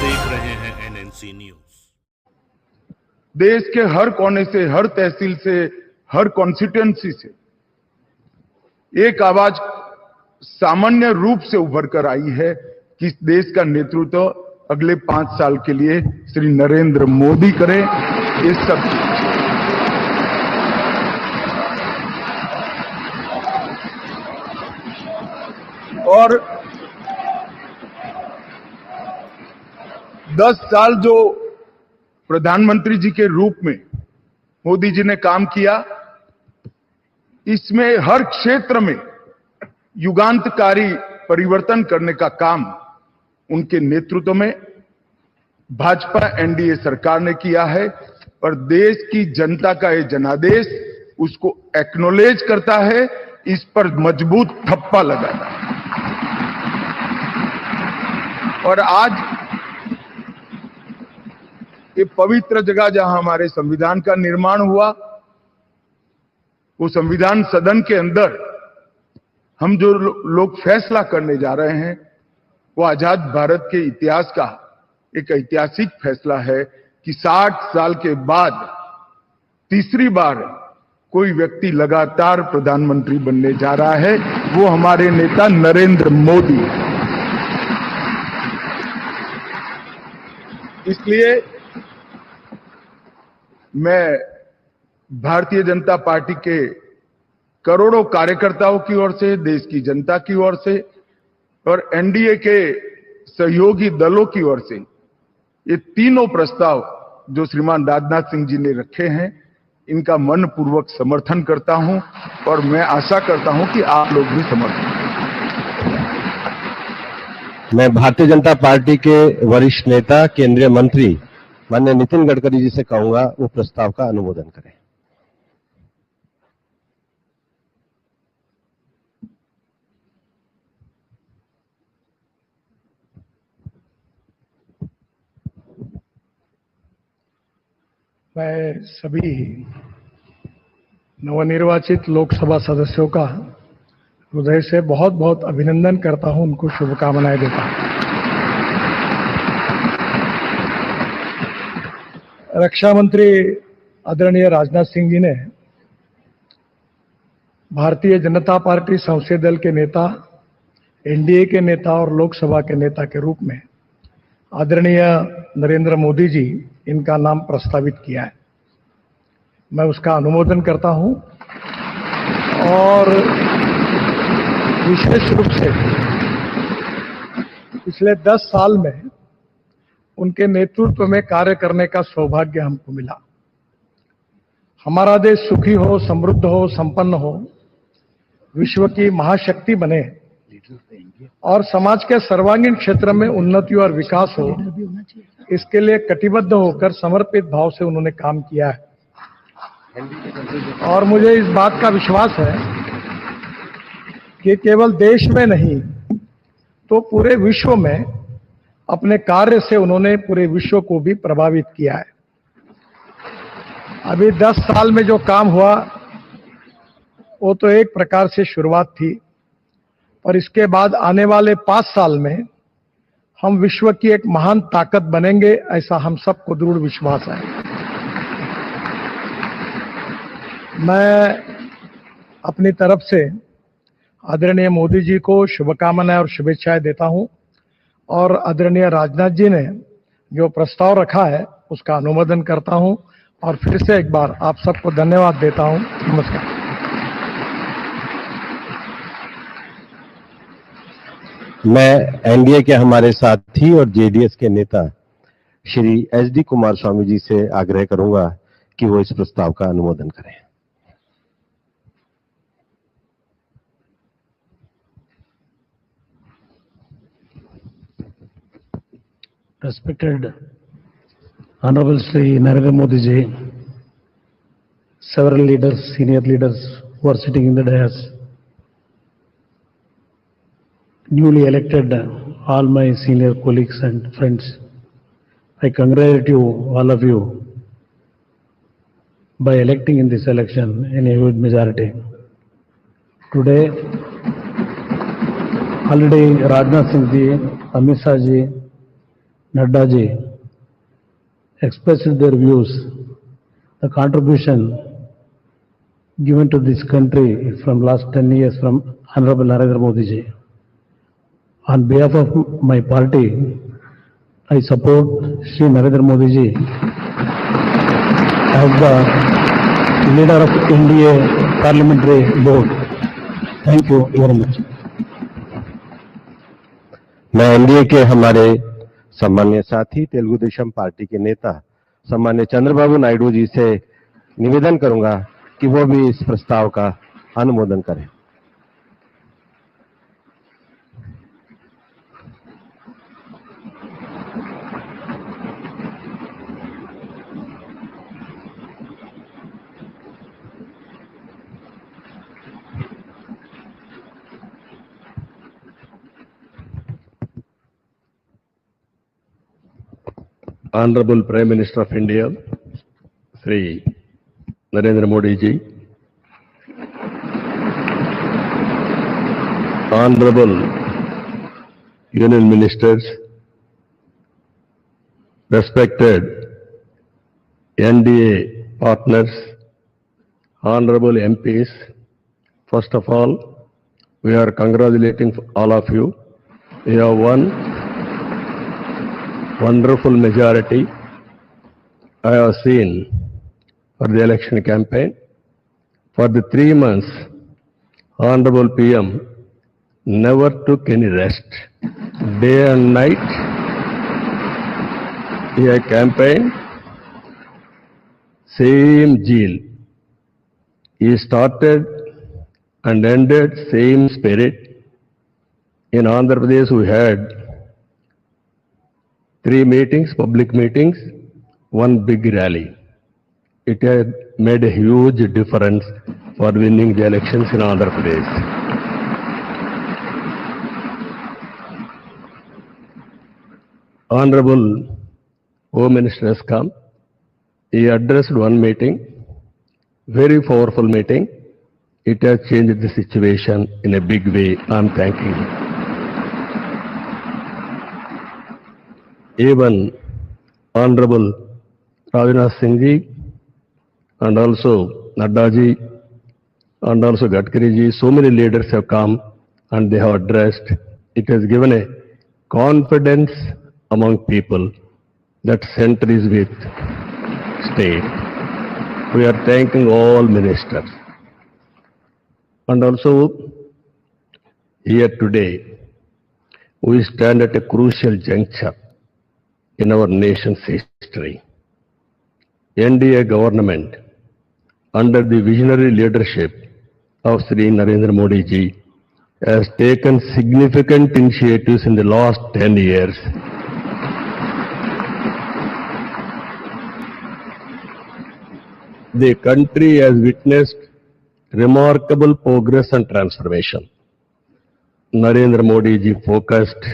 देख रहे हैं एनएनसी न्यूज। देश के हर कोने से, हर तहसील से, हर कॉन्स्टिट्यूएंसी से एक आवाज सामान्य रूप से उभर कर आई है कि इस देश का नेतृत्व अगले 5 साल के लिए श्री नरेंद्र मोदी करें। इस सब और 10 साल जो प्रधानमंत्री जी के रूप में मोदी जी ने काम किया, इसमें हर क्षेत्र में युगांतकारी परिवर्तन करने का काम उनके नेतृत्व में भाजपा एनडीए सरकार ने किया है और देश की जनता का ये जनादेश उसको एक्नॉलेज करता है, इस पर मजबूत ठप्पा लगाता है। और आज ये पवित्र जगह जहां हमारे संविधान का निर्माण हुआ, वो संविधान सदन के अंदर हम जो लोग फैसला करने जा रहे हैं, वो आजाद भारत के इतिहास का एक ऐतिहासिक फैसला है कि 60 साल के बाद तीसरी बार कोई व्यक्ति लगातार प्रधानमंत्री बनने जा रहा है, वो हमारे नेता नरेंद्र मोदी है। इसलिए मैं भारतीय जनता पार्टी के करोड़ों कार्यकर्ताओं की ओर से, देश की जनता की ओर से और एनडीए के सहयोगी दलों की ओर से ये तीनों प्रस्ताव जो श्रीमान राजनाथ सिंह जी ने रखे हैं, इनका मनपूर्वक समर्थन करता हूं और मैं आशा करता हूं कि आप लोग भी समर्थन करें। मैं भारतीय जनता पार्टी के वरिष्ठ नेता, केंद्रीय मंत्री माननीय नितिन गडकरी जी से कहूंगा वो प्रस्ताव का अनुमोदन करें। मैं सभी नवनिर्वाचित लोकसभा सदस्यों का हृदय से बहुत बहुत अभिनंदन करता हूं, उनको शुभकामनाएं देता हूं। रक्षा मंत्री आदरणीय राजनाथ सिंह जी ने भारतीय जनता पार्टी संसदीय दल के नेता, एनडीए के नेता और लोकसभा के नेता के रूप में आदरणीय नरेंद्र मोदी जी इनका नाम प्रस्तावित किया है। मैं उसका अनुमोदन करता हूं और विशेष रूप से पिछले 10 साल में उनके नेतृत्व में कार्य करने का सौभाग्य हमको मिला। हमारा देश सुखी हो, समृद्ध हो, संपन्न हो, विश्व की महाशक्ति बने और समाज के सर्वांगीण क्षेत्र में उन्नति और विकास हो, इसके लिए कटिबद्ध होकर समर्पित भाव से उन्होंने काम किया है। और मुझे इस बात का विश्वास है कि केवल देश में नहीं तो पूरे विश्व में अपने कार्य से उन्होंने पूरे विश्व को भी प्रभावित किया है। अभी 10 साल में जो काम हुआ वो तो एक प्रकार से शुरुआत थी, और इसके बाद आने वाले 5 साल में हम विश्व की एक महान ताकत बनेंगे, ऐसा हम सबको दृढ़ विश्वास है। मैं अपनी तरफ से आदरणीय मोदी जी को शुभकामनाएं और शुभेच्छाएं देता हूं और आदरणीय राजनाथ जी ने जो प्रस्ताव रखा है उसका अनुमोदन करता हूं और फिर से एक बार आप सबको धन्यवाद देता हूं। नमस्कार। मैं एनडीए के हमारे साथी और जेडीएस के नेता श्री एचडी कुमार स्वामी जी से आग्रह करूंगा कि वो इस प्रस्ताव का अनुमोदन करें। Respected Honorable Shri Narendra Modi ji, several leaders, senior leaders who are sitting in the dais, newly elected all my senior colleagues and friends, I congratulate you, all of you, by electing in this election in a huge majority. Today, already Rajnath Singh ji, Amit Shah ji, Nadda ji expressed their views, the contribution given to this country from last 10 years from Honorable Narendra Modi ji. On behalf of my party, I support Shri Narendra Modi ji as the leader of NDA Parliamentary Board. Thank you very much. मैं NDA के हमारे सम्मान्य साथी Telugu Desam party के नेता सम्मान्य चंद्रबाबू नायडू जी से निवेदन करूंगा कि वो भी इस प्रस्ताव का अनुमोदन करें। Honorable Prime Minister of India, Shri Narendra Modi ji, Honorable Union Ministers, respected NDA partners, Honorable MPs, first of all, we are congratulating all of you. You have won wonderful majority I have seen for the election campaign. For the 3 months, Honorable PM never took any rest. Day and night, he had campaigned, same zeal. He started and ended same spirit. In Andhra Pradesh, we had 3 meetings, public meetings, 1 big rally. It had made a huge difference for winning the elections in Andhra Pradesh. Honorable Home Minister has come. He addressed 1 meeting, very powerful meeting. It has changed the situation in a big way. I am thanking him. Even Honorable Rajnath Singh ji and also Nadda ji and also Gadkari ji, so many leaders have come and they have addressed. It has given a confidence among people that center is with state. We are thanking all ministers. And also here today, we stand at a crucial juncture in our nation's history. NDA government, under the visionary leadership of Shri Narendra Modi ji, has taken significant initiatives in the last 10 years. The country has witnessed remarkable progress and transformation. Narendra Modi ji focused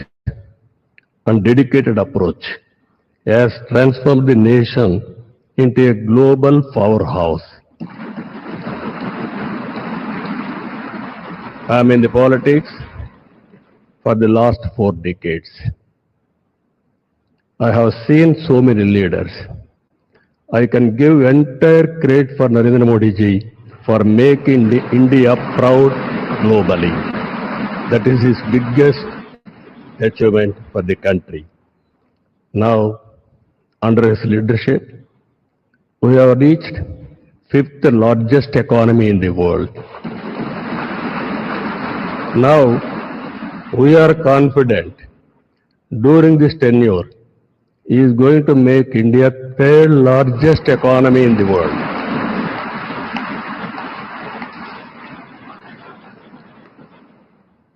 and dedicated approach has transformed the nation into a global powerhouse. I am in the politics for the last 4 decades. I have seen so many leaders. I can give entire credit for Narendra Modi ji for making India proud globally. That is his biggest achievement for the country. Now, under his leadership, we have reached 5th largest economy in the world. Now, we are confident during this tenure, he is going to make India 3rd largest economy in the world.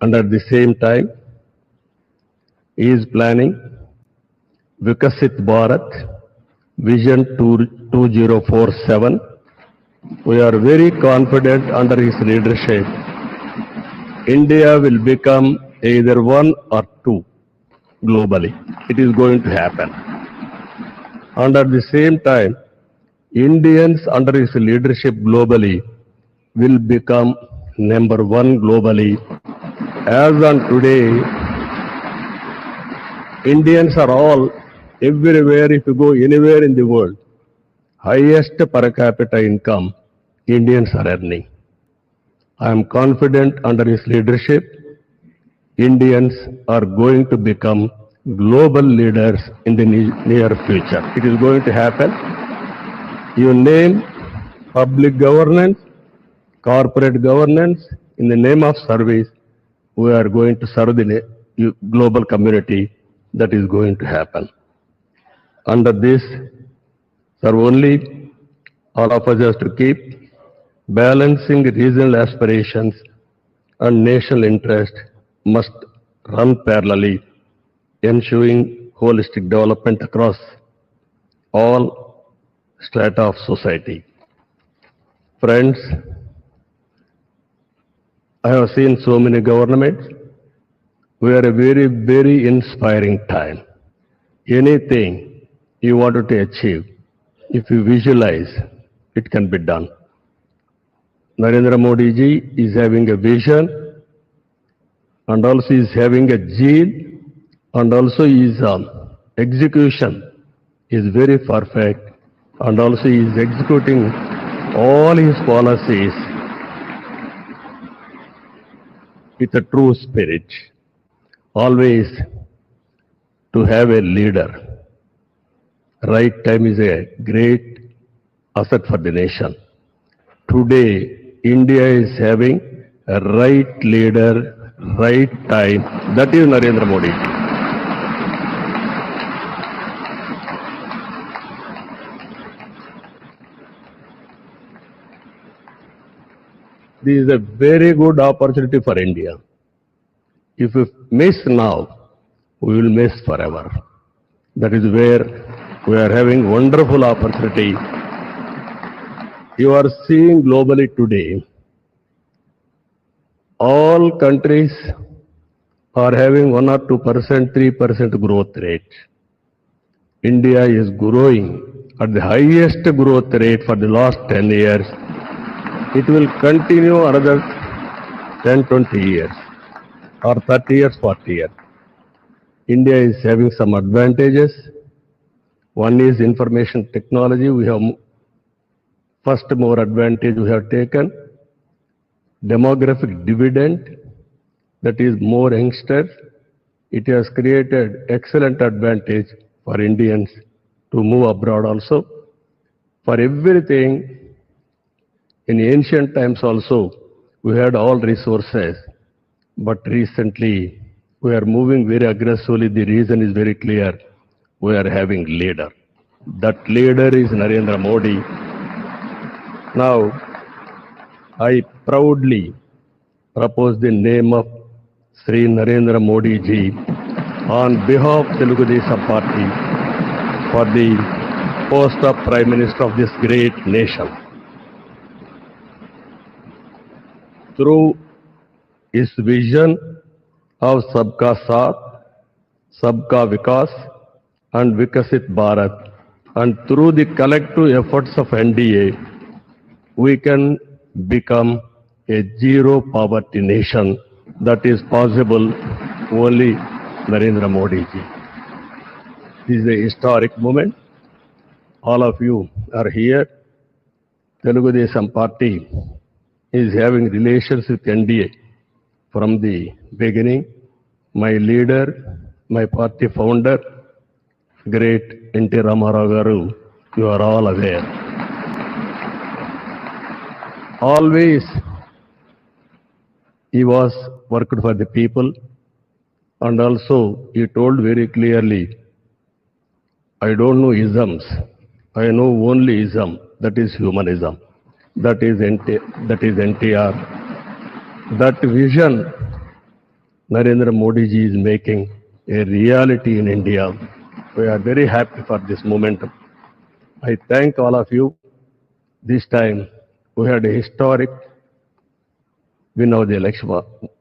And at the same time, he is planning Vikasit Bharat Vision 2047. We are very confident under his leadership, India will become either 1 or 2 globally. It is going to happen. And at the same time, Indians under his leadership globally will become number 1 globally. As on today, Indians are all Everywhere, if you go anywhere in the world, highest per capita income Indians are earning. I am confident under his leadership, Indians are going to become global leaders in the near future. It is going to happen. You name public governance, corporate governance, in the name of service, we are going to serve the global community. That is going to happen. Under this, sir, only all of us have to keep balancing regional aspirations and national interest must run parallelly, ensuring holistic development across all strata of society. Friends, I have seen so many governments. We are a very, very inspiring time. Anything you wanted to achieve, if you visualize, it can be done. Narendra Modi ji is having a vision and also is having a zeal and also his execution is very perfect and also he is executing all his policies with a true spirit. Always to have a leader. Right time is a great asset for the nation. Today, India is having a right leader, right time. That is Narendra Modi. This is a very good opportunity for India. If we miss now, we will miss forever. That is where we are having wonderful opportunity. You are seeing globally today, all countries are having 1 or 2%, 3% growth rate. India is growing at the highest growth rate for the last 10 years. It will continue another 10, 20 years. Or 30 years, 40 years. India is having some advantages. One is information technology. We have first mover advantage we have taken. Demographic dividend, that is more youngsters. It has created excellent advantage for Indians to move abroad also. For everything, in ancient times also, we had all resources. But recently, we are moving very aggressively. The reason is very clear. We are having leader. That leader is Narendra Modi. Now, I proudly propose the name of Sri Narendra Modi ji on behalf of Telugu Desam Party for the post of Prime Minister of this great nation. Through his vision of Sabka Saath, Sabka Vikas and Vikasit Bharat, and through the collective efforts of NDA, we can become a zero poverty nation. That is possible only Narendra Modi ji. This is a historic moment. All of you are here. Telugu Desam Party is having relations with NDA from the beginning. My leader, my party founder, great N.T. Ramarao Garu, you are all aware. Always he was worked for the people, and also he told very clearly, I don't know isms, I know only ism, that is humanism. That is NTR. That vision Narendra Modi ji is making a reality in India. We are very happy for this momentum. I thank all of you. This time we had a historic win of the election.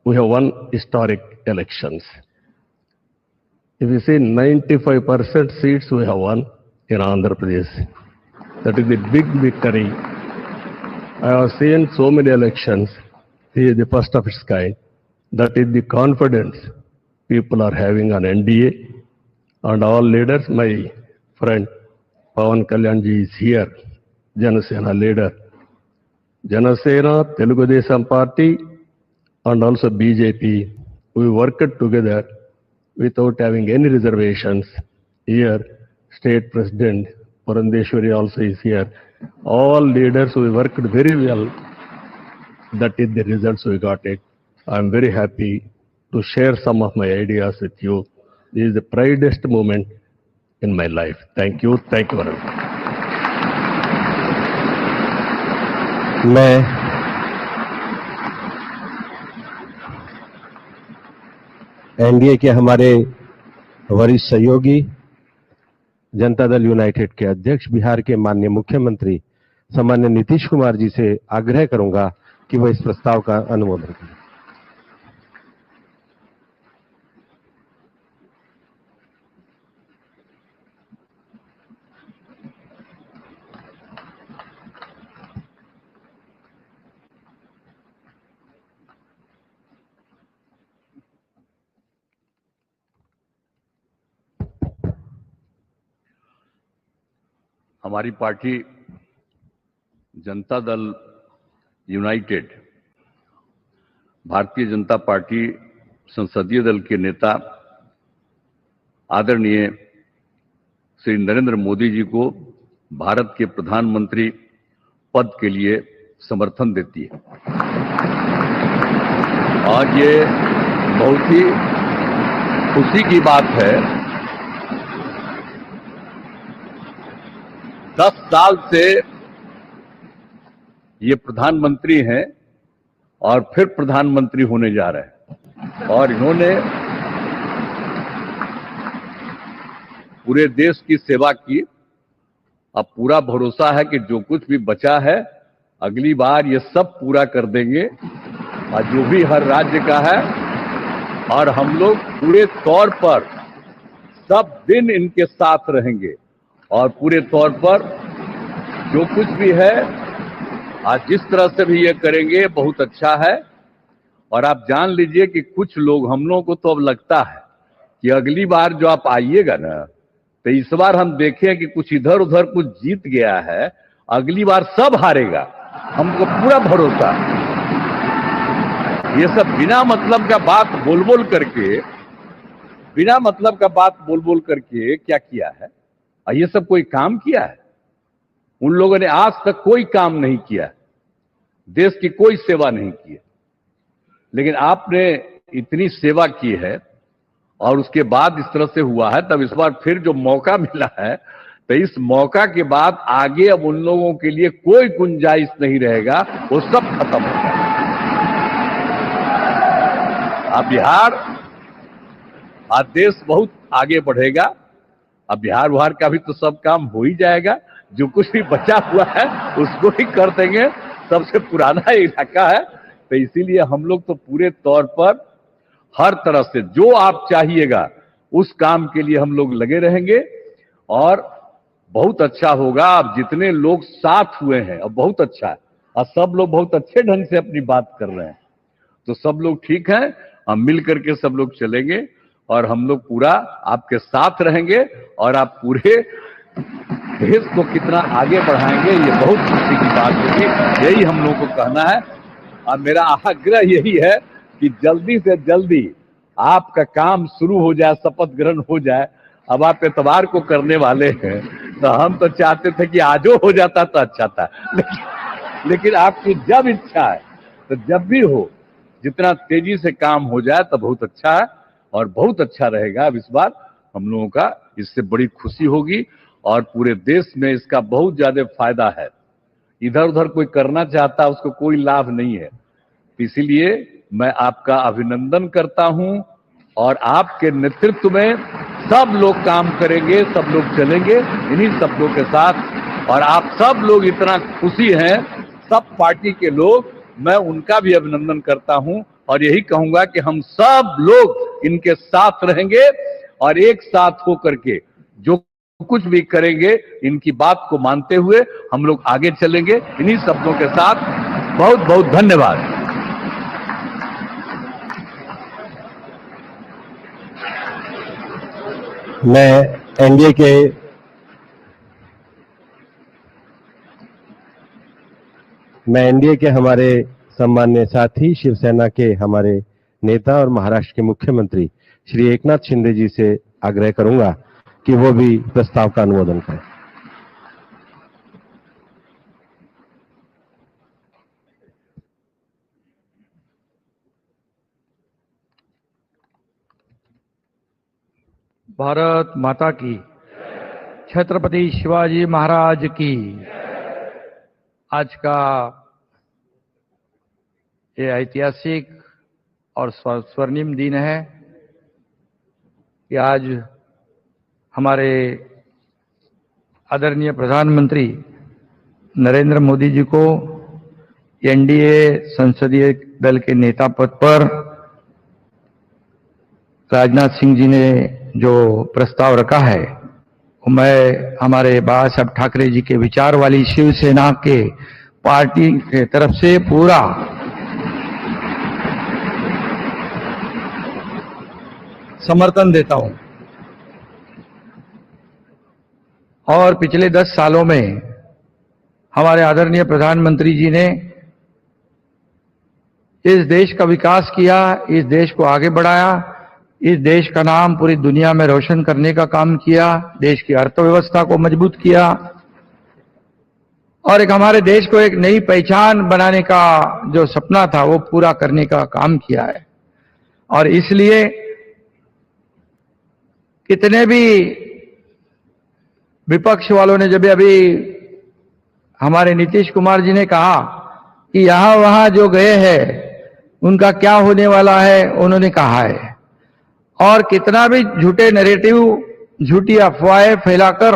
We have won historic elections. If you see 95% seats we have won in Andhra Pradesh. That is the big victory. I have seen so many elections. This is the first of its kind. That is the confidence people are having on NDA and all leaders. My friend Pawan Kalyan ji is here, Janasena leader. Janasena, Telugu Desam Party and also BJP, we worked together without having any reservations. Here, State President Purandeshwari also is here. All leaders, we worked very well. That is the results we got it. I am very happy to share some of my ideas with you. This is the proudest moment in my life. Thank you very much. मैं NDA के हमारे वरिष्ठ सहयोगी Janata Dal United के अध्यक्ष बिहार के माननीय मुख्यमंत्री सम्मान्य नीतीश कुमार जी से आग्रह करूंगा कि वह इस प्रस्ताव का अनुमोदन करें। हमारी party Janata Dal United, Bharatiya Janata party संसदीय दल के नेता आदरणीय श्री नरेंद्र मोदी जी को भारत के प्रधानमंत्री पद के लिए समर्थन देती है। आज ये बहुत ही खुशी की बात है। 10 साल से ये प्रधानमंत्री हैं और फिर प्रधानमंत्री होने जा रहे हैं और इन्होंने पूरे देश की सेवा की। अब पूरा भरोसा है कि जो कुछ भी बचा है अगली बार ये सब पूरा कर देंगे और जो भी हर राज्य का है, और हम लोग पूरे तौर पर सब दिन इनके साथ रहेंगे और पूरे तौर पर जो कुछ भी है आज जिस तरह से भी ये करेंगे बहुत अच्छा है। और आप जान लीजिए कि कुछ लोग, हम लोगों को तो अब लगता है कि अगली बार जो आप आइएगा ना, तो इस बार हम देखें कि कुछ इधर उधर कुछ जीत गया है, अगली बार सब हारेगा, हमको पूरा भरोसा। ये सब बिना मतलब का बात बोल बोल करके क्या किया है? ये सब कोई काम किया है? उन लोगों ने आज तक कोई काम नहीं किया, देश की कोई सेवा नहीं की है। लेकिन आपने इतनी सेवा की है और उसके बाद इस तरह से हुआ है, तब इस बार फिर जो मौका मिला है, तो इस मौका के बाद आगे अब उन लोगों के लिए कोई गुंजाइश नहीं रहेगा, वो सब खत्म हो जाएगा। अब बिहार, आज देश बहुत आगे बढ़ेगा। अब बिहार का भी तो सब काम हो ही जाएगा, जो कुछ भी बचा हुआ है उसको ही कर देंगे। सबसे पुराना इलाका है, तो इसीलिए हम लोग तो पूरे तौर पर हर तरह से जो आप चाहिएगा उस काम के लिए हम लोग लगे रहेंगे और बहुत अच्छा होगा। अब जितने लोग साथ हुए हैं अब बहुत अच्छा है और सब लोग बहुत अच्छे ढंग से अपनी बात कर रहे हैं, तो सब लोग ठीक हैं। हम मिल करके सब लोग चलेंगे और हम लोग पूरा आपके साथ रहेंगे और आप पूरे देश को कितना आगे बढ़ाएंगे, ये बहुत खुशी की बात होगी। यही हम लोगों को कहना है और मेरा आग्रह यही है कि जल्दी से जल्दी आपका काम शुरू हो जाए, शपथ ग्रहण हो जाए। अब आप इतवार को करने वाले हैं, तो हम तो चाहते थे कि आजो हो जाता तो अच्छा था, लेकिन आपकी जब इच्छा है तो जब भी हो, जितना तेजी से काम हो जाए तो बहुत अच्छा है और बहुत अच्छा रहेगा। अब इस बार हम लोगों का इससे बड़ी खुशी होगी और पूरे देश में इसका बहुत ज्यादा फायदा है। इधर उधर कोई करना चाहता उसको कोई लाभ नहीं है। इसीलिए मैं आपका अभिनंदन करता हूं और आपके नेतृत्व में सब लोग काम करेंगे, सब लोग चलेंगे इन्हीं शब्दों के साथ। और आप सब लोग इतना खुशी हैं, सब पार्टी के लोग, मैं उनका भी अभिनंदन करता हूं और यही कहूंगा कि हम सब लोग इनके साथ रहेंगे और एक साथ होकर के जो कुछ भी करेंगे इनकी बात को मानते हुए हम लोग आगे चलेंगे। इन्हीं शब्दों के साथ बहुत बहुत धन्यवाद। मैं एनडीए के हमारे सम्मान्य साथी शिवसेना के हमारे नेता और महाराष्ट्र के मुख्यमंत्री श्री एकनाथ शिंदे जी से आग्रह करूंगा कि वो भी प्रस्ताव का अनुमोदन करें। भारत माता की, छत्रपति शिवाजी महाराज की। आज का ये ऐतिहासिक और स्वर्णिम दिन है कि आज हमारे आदरणीय प्रधानमंत्री नरेंद्र मोदी जी को एनडीए संसदीय दल के नेता पद पर राजनाथ सिंह जी ने जो प्रस्ताव रखा है, वो मैं हमारे बाबा साहब ठाकरे जी के विचार वाली शिवसेना के पार्टी के तरफ से पूरा समर्थन देता हूं। और पिछले 10 सालों में हमारे आदरणीय प्रधानमंत्री जी ने इस देश का विकास किया, इस देश को आगे बढ़ाया, इस देश का नाम पूरी दुनिया में रोशन करने का काम किया, देश की अर्थव्यवस्था को मजबूत किया और एक हमारे देश को एक नई पहचान बनाने का जो सपना था वो पूरा करने का काम किया है। और इसलिए कितने भी विपक्ष वालों ने जब अभी हमारे नीतीश कुमार जी ने कहा कि यहां वहां जो गए हैं उनका क्या होने वाला है, उन्होंने कहा है। और कितना भी झूठे नैरेटिव, झूठी अफवाहें फैलाकर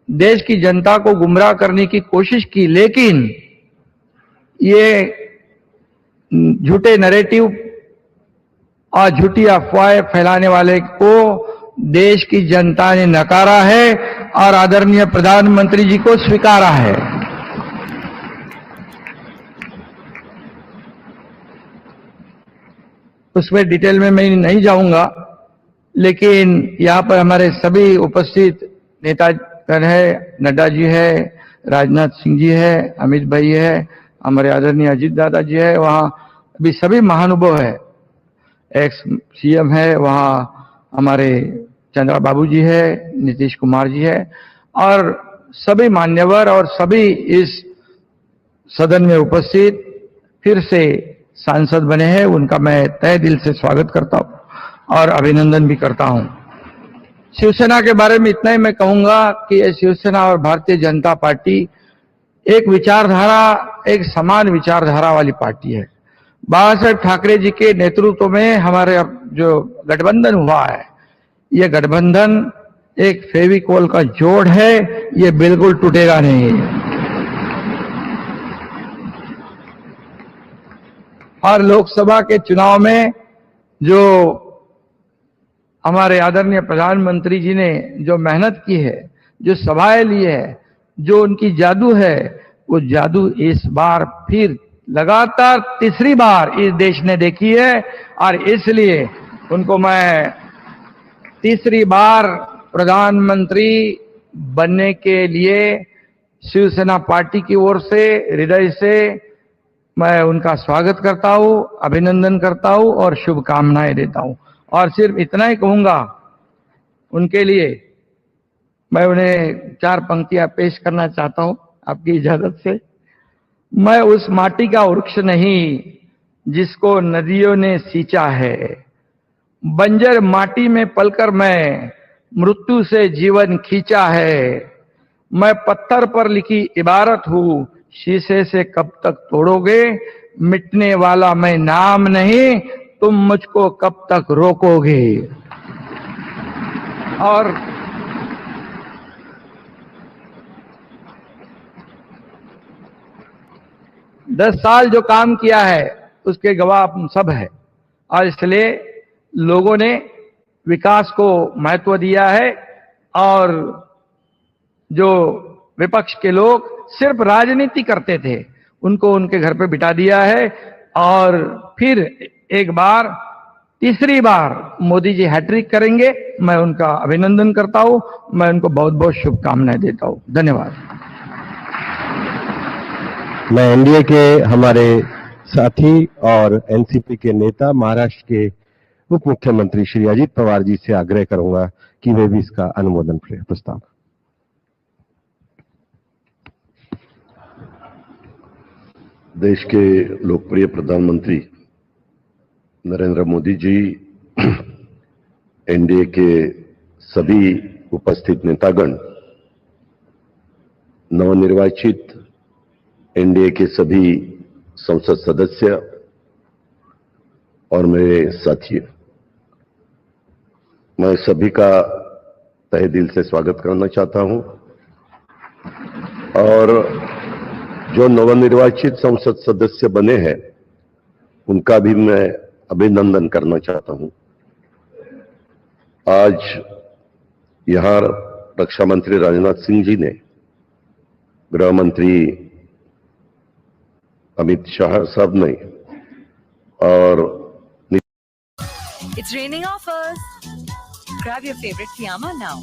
देश की जनता को गुमराह करने की कोशिश की, लेकिन ये झूठे नैरेटिव और झूठी अफवाहें फैलाने वाले को देश की जनता ने नकारा है और आदरणीय प्रधानमंत्री जी को स्वीकारा है। उसमें डिटेल में मैं नहीं जाऊंगा, लेकिन यहां पर हमारे सभी उपस्थित नेतागण है, नड्डा जी है, राजनाथ सिंह जी है, अमित भाई है, हमारे आदरणीय अजीत दादा जी है, वहां अभी सभी महानुभाव है, एक्स सीएम है, वहां हमारे चंद्रा बाबू जी है, नीतीश कुमार जी है और सभी मान्यवर और सभी इस सदन में उपस्थित फिर से सांसद बने हैं, उनका मैं तहे दिल से स्वागत करता हूं और अभिनंदन भी करता हूं। शिवसेना के बारे में इतना ही मैं कहूंगा कि ये शिवसेना और भारतीय जनता पार्टी एक विचारधारा, एक समान विचारधारा वाली पार्टी है। बाबा साहेब ठाकरे जी के नेतृत्व में हमारे जो गठबंधन हुआ है, ये गठबंधन एक फेविकोल का जोड़ है, ये बिल्कुल टूटेगा नहीं। और लोकसभा के चुनाव में जो हमारे आदरणीय प्रधानमंत्री जी ने जो मेहनत की है, जो सभाएं ली है, जो उनकी जादू है, वो जादू इस बार फिर लगातार तीसरी बार इस देश ने देखी है और इसलिए उनको मैं तीसरी बार प्रधानमंत्री बनने के लिए शिवसेना पार्टी की ओर से हृदय से मैं उनका स्वागत करता हूं, अभिनंदन करता हूं और शुभकामनाएं देता हूं। और सिर्फ इतना ही कहूंगा, उनके लिए मैं उन्हें 4 पंक्तियां पेश करना चाहता हूं आपकी इजाजत से। मैं उस माटी का वृक्ष नहीं जिसको नदियों ने सींचा है, बंजर माटी में पलकर मैं मृत्यु से जीवन खींचा है। मैं पत्थर पर लिखी इबारत हूं, शीशे से कब तक तोड़ोगे, मिटने वाला मैं नाम नहीं, तुम मुझको कब तक रोकोगे। और दस साल जो काम किया है उसके गवाह हम सब है और इसलिए लोगों ने विकास को महत्व दिया है। और जो विपक्ष के लोग सिर्फ राजनीति करते थे, उनको उनके घर पे बिठा दिया है और फिर एक बार तीसरी बार मोदी जी हैट्रिक करेंगे। मैं उनका अभिनंदन करता हूं, मैं उनको बहुत बहुत शुभकामनाएं देता हूं। धन्यवाद। मैं एनडीए के हमारे साथी और एनसीपी के नेता महाराष्ट्र के उप मुख्यमंत्री श्री अजित पवार जी से आग्रह करूंगा कि वे भी इसका अनुमोदन करें प्रस्ताव। देश के लोकप्रिय प्रधानमंत्री नरेंद्र मोदी जी, एनडीए के सभी उपस्थित नेतागण, नवनिर्वाचित एनडीए के सभी संसद सदस्य और मेरे साथी, मैं सभी का तहे दिल से स्वागत करना चाहता हूं और जो नवनिर्वाचित संसद सदस्य बने हैं उनका भी मैं अभिनंदन करना चाहता हूं। आज यहां रक्षा मंत्री राजनाथ सिंह जी ने, गृह मंत्री अमित शाह साहब ने और It's raining offers. Grab your favorite Fiyama now.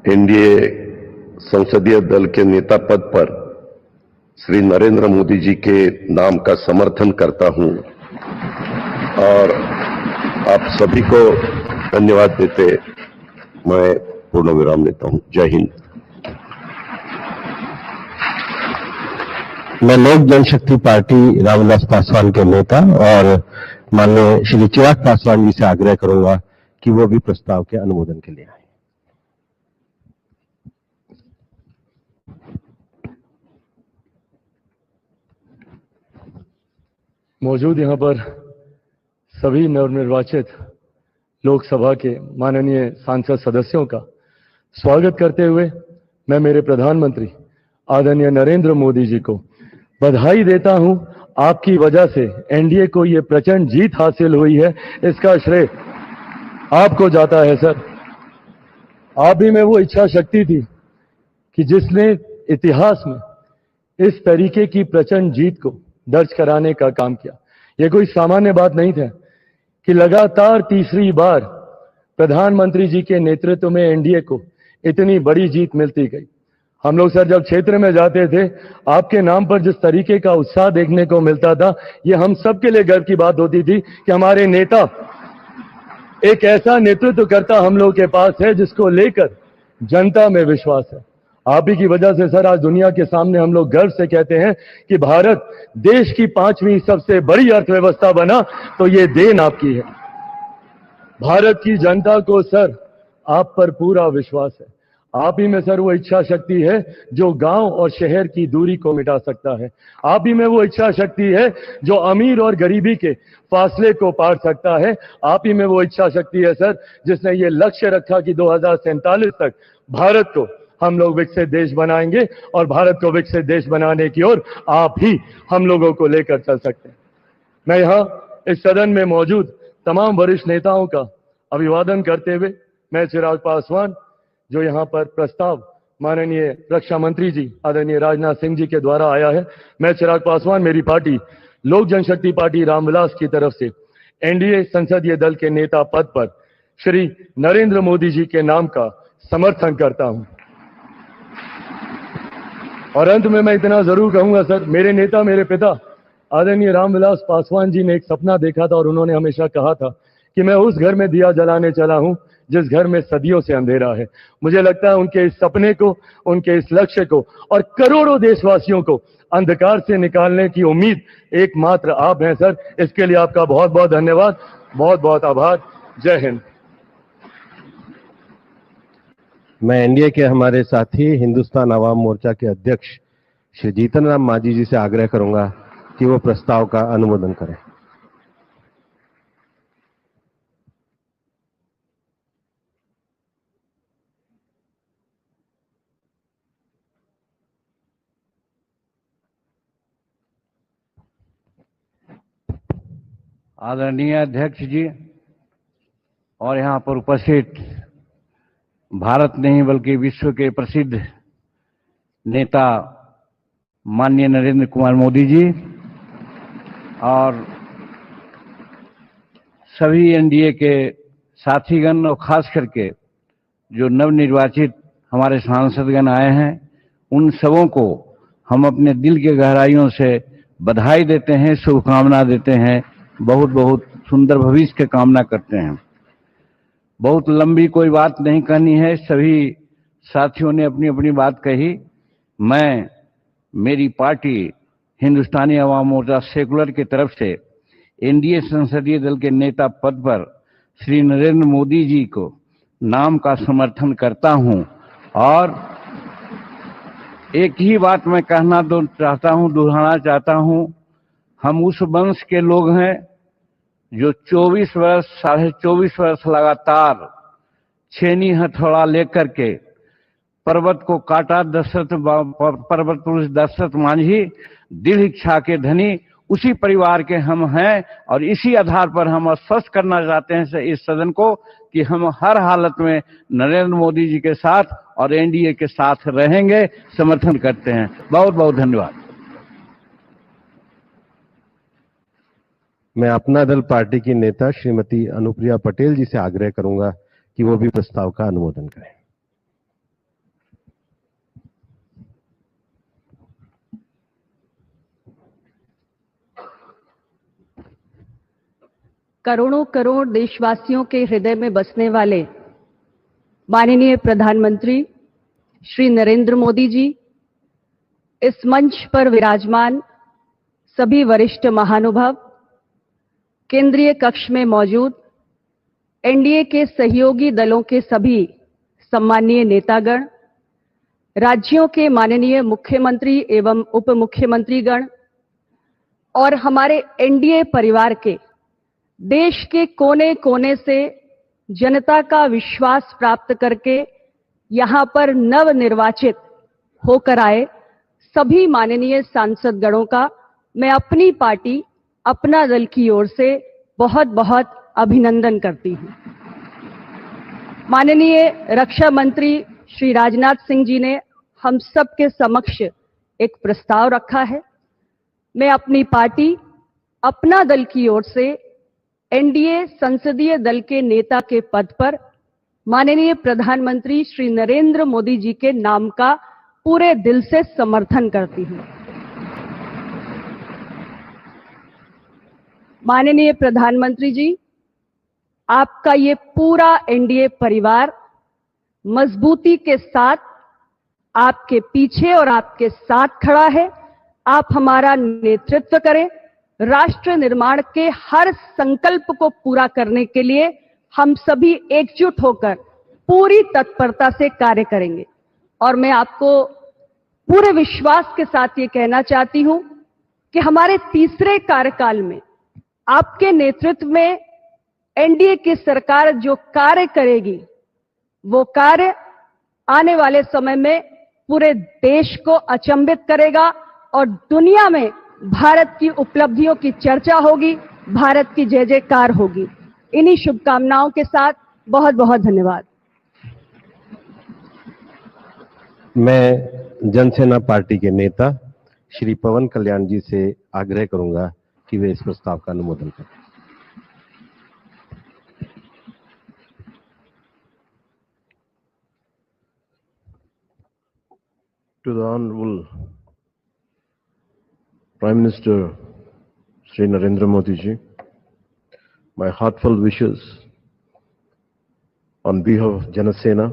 NDA संसदीय दल के नेता पद पर श्री नरेंद्र मोदी जी के नाम का समर्थन करता हूं और आप सभी को धन्यवाद देते मैं पूर्ण विराम लेता हूं। जय हिंद। मैं लोक जनशक्ति पार्टी रामविलास पासवान के नेता और माननीय श्री चिराग पासवान जी से आग्रह करूंगा कि वो भी प्रस्ताव के अनुमोदन के लिए आए। मौजूद यहां पर सभी नवनिर्वाचित लोकसभा के माननीय सांसद सदस्यों का स्वागत करते हुए मैं मेरे प्रधानमंत्री आदरणीय नरेंद्र मोदी जी को बधाई देता हूं। आपकी वजह से एनडीए को ये प्रचंड जीत हासिल हुई है, इसका श्रेय आपको जाता है सर। आप भी में वो इच्छा शक्ति थी कि जिसने इतिहास में इस तरीके की प्रचंड जीत को दर्ज कराने का काम किया। यह कोई सामान्य बात नहीं था कि लगातार तीसरी बार प्रधानमंत्री जी के नेतृत्व में एनडीए को इतनी बड़ी जीत मिलती गई। हम लोग सर जब क्षेत्र में जाते थे, आपके नाम पर जिस तरीके का उत्साह देखने को मिलता था, ये हम सबके लिए गर्व की बात होती थी कि हमारे नेता एक ऐसा नेतृत्व करता हम लोग के पास है जिसको लेकर जनता में विश्वास है। आप ही की वजह से सर आज दुनिया के सामने हम लोग गर्व से कहते हैं कि भारत देश की 5वीं सबसे बड़ी अर्थव्यवस्था बना, तो ये देन आपकी है। भारत की जनता को सर आप पर पूरा विश्वास है। आप ही में सर वो इच्छा शक्ति है जो गांव और शहर की दूरी को मिटा सकता है। आप ही में वो इच्छा शक्ति है जो अमीर और गरीबी के फासले को पार सकता है। आप ही में वो इच्छा शक्ति है सर जिसने ये लक्ष्य रखा कि 2047 तक भारत को हम लोग विकसित देश बनाएंगे और भारत को विकसित देश बनाने की ओर आप ही हम लोगों को लेकर चल सकते हैं। मैं यहाँ इस सदन में मौजूद तमाम वरिष्ठ नेताओं का अभिवादन करते हुए मैं चिराग पासवान, जो यहाँ पर प्रस्ताव माननीय रक्षा मंत्री जी आदरणीय राजनाथ सिंह जी के द्वारा आया है, मैं चिराग पासवान मेरी पार्टी लोक जनशक्ति पार्टी रामविलास की तरफ से एनडीए संसदीय दल के नेता पद पर श्री नरेंद्र मोदी जी के नाम का समर्थन करता हूं। और अंत में मैं इतना जरूर कहूंगा सर, मेरे नेता मेरे पिता आदरणीय रामविलास पासवान जी ने एक सपना देखा था और उन्होंने हमेशा कहा था कि मैं उस घर में दिया जलाने चला हूं जिस घर में सदियों से अंधेरा है। मुझे लगता है उनके इस सपने को, उनके इस लक्ष्य को और करोड़ों देशवासियों को अंधकार से निकालने की उम्मीद एकमात्र आप हैं सर। इसके लिए आपका बहुत बहुत धन्यवाद, बहुत बहुत आभार। जय हिंद। मैं एनडीए के हमारे साथी हिंदुस्तान आवाम मोर्चा के अध्यक्ष श्री जीतन राम मांझी जी से आग्रह करूंगा कि वो प्रस्ताव का अनुमोदन करें। आदरणीय अध्यक्ष जी और यहाँ पर उपस्थित भारत नहीं बल्कि विश्व के प्रसिद्ध नेता माननीय नरेंद्र कुमार मोदी जी और सभी एनडीए के साथीगण और खास करके जो नवनिर्वाचित हमारे सांसदगण आए हैं, उन सबों को हम अपने दिल के गहराइयों से बधाई देते हैं, शुभकामना देते हैं, बहुत बहुत सुंदर भविष्य की कामना करते हैं। बहुत लंबी कोई बात नहीं कहनी है, सभी साथियों ने अपनी अपनी बात कही। मैं मेरी पार्टी हिंदुस्तानी अवाम मोर्चा सेकुलर की तरफ से एनडीए संसदीय दल के नेता पद पर श्री नरेंद्र मोदी जी को नाम का समर्थन करता हूं और एक ही बात मैं कहना दोहराना चाहता हूं। हम उस वंश के लोग हैं जो 24 वर्ष, 24.5 वर्ष लगातार छेनी हथौड़ा लेकर के पर्वत को काटा। पर्वत पुरुष दशरथ मांझी दृढ़ इच्छा के धनी उसी परिवार के हम हैं और इसी आधार पर हम आश्वस्त करना चाहते हैं इस सदन को कि हम हर हालत में नरेंद्र मोदी जी के साथ और एनडीए के साथ रहेंगे, समर्थन करते हैं। बहुत बहुत धन्यवाद। मैं अपना दल पार्टी की नेता श्रीमती अनुप्रिया पटेल जी से आग्रह करूंगा कि वो भी प्रस्ताव का अनुमोदन करें। करोड़ों करोड़ देशवासियों के हृदय में बसने वाले माननीय प्रधानमंत्री श्री नरेंद्र मोदी जी, इस मंच पर विराजमान सभी वरिष्ठ महानुभाव, केंद्रीय कक्ष में मौजूद एनडीए के सहयोगी दलों के सभी सम्माननीय नेतागण, राज्यों के माननीय मुख्यमंत्री एवं उप मुख्यमंत्रीगण और हमारे एनडीए परिवार के देश के कोने कोने से जनता का विश्वास प्राप्त करके यहां पर नवनिर्वाचित होकर आए सभी माननीय सांसदगणों का मैं अपनी पार्टी, अपना दल की ओर से बहुत बहुत अभिनंदन करती हूं। माननीय रक्षा मंत्री श्री राजनाथ सिंह जी ने हम सबके समक्ष एक प्रस्ताव रखा है। मैं अपनी पार्टी, अपना दल की ओर से एनडीए संसदीय दल के नेता के पद पर माननीय प्रधानमंत्री श्री नरेंद्र मोदी जी के नाम का पूरे दिल से समर्थन करती हूं। माननीय प्रधानमंत्री जी, आपका ये पूरा एनडीए परिवार मजबूती के साथ आपके पीछे और आपके साथ खड़ा है। आप हमारा नेतृत्व करें। राष्ट्र निर्माण के हर संकल्प को पूरा करने के लिए हम सभी एकजुट होकर पूरी तत्परता से कार्य करेंगे। और मैं आपको पूरे विश्वास के साथ ये कहना चाहती हूं कि हमारे तीसरे कार्यकाल में आपके नेतृत्व में एनडीए की सरकार जो कार्य करेगी, वो कार्य आने वाले समय में पूरे देश को अचंभित करेगा और दुनिया में भारत की उपलब्धियों की चर्चा होगी, भारत की जय जयकार होगी। इन्हीं शुभकामनाओं के साथ बहुत बहुत धन्यवाद। मैं जनसेना पार्टी के नेता श्री पवन कल्याण जी से आग्रह करूंगा कि वे इस प्रस्ताव का अनुमोदन करें। To the Honorable Prime Minister Sri Narendra Modi ji, my heartfelt wishes on behalf of Janasena,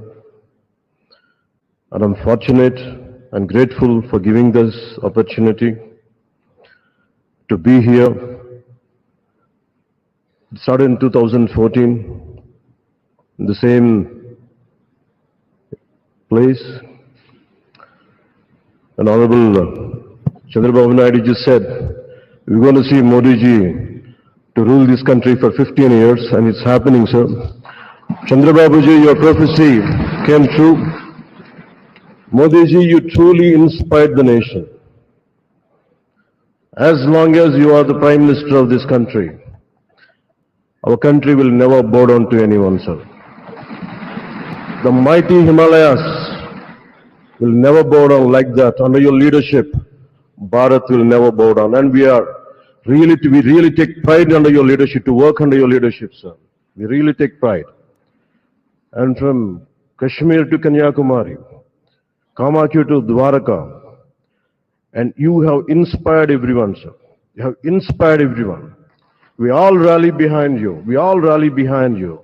and I'm fortunate and grateful for giving this opportunity to be here. It started in 2014 in the same place. And Honorable Chandrababu Naidu just said, we're going to see Modi ji to rule this country for 15 years, and it's happening, sir. Chandrababu ji, your prophecy came true. Modi ji, you truly inspired the nation. As long as you are the Prime Minister of this country, our country will never bow down to anyone, sir. The mighty Himalayas will never bow down like that. Under your leadership, Bharat will never bow down. And we really take pride under your leadership, to work under your leadership, sir. We really take pride. And from Kashmir to Kanyakumari, Kamakya to Dwaraka, and you have inspired everyone, sir. You have inspired everyone. We all rally behind you. We all rally behind you.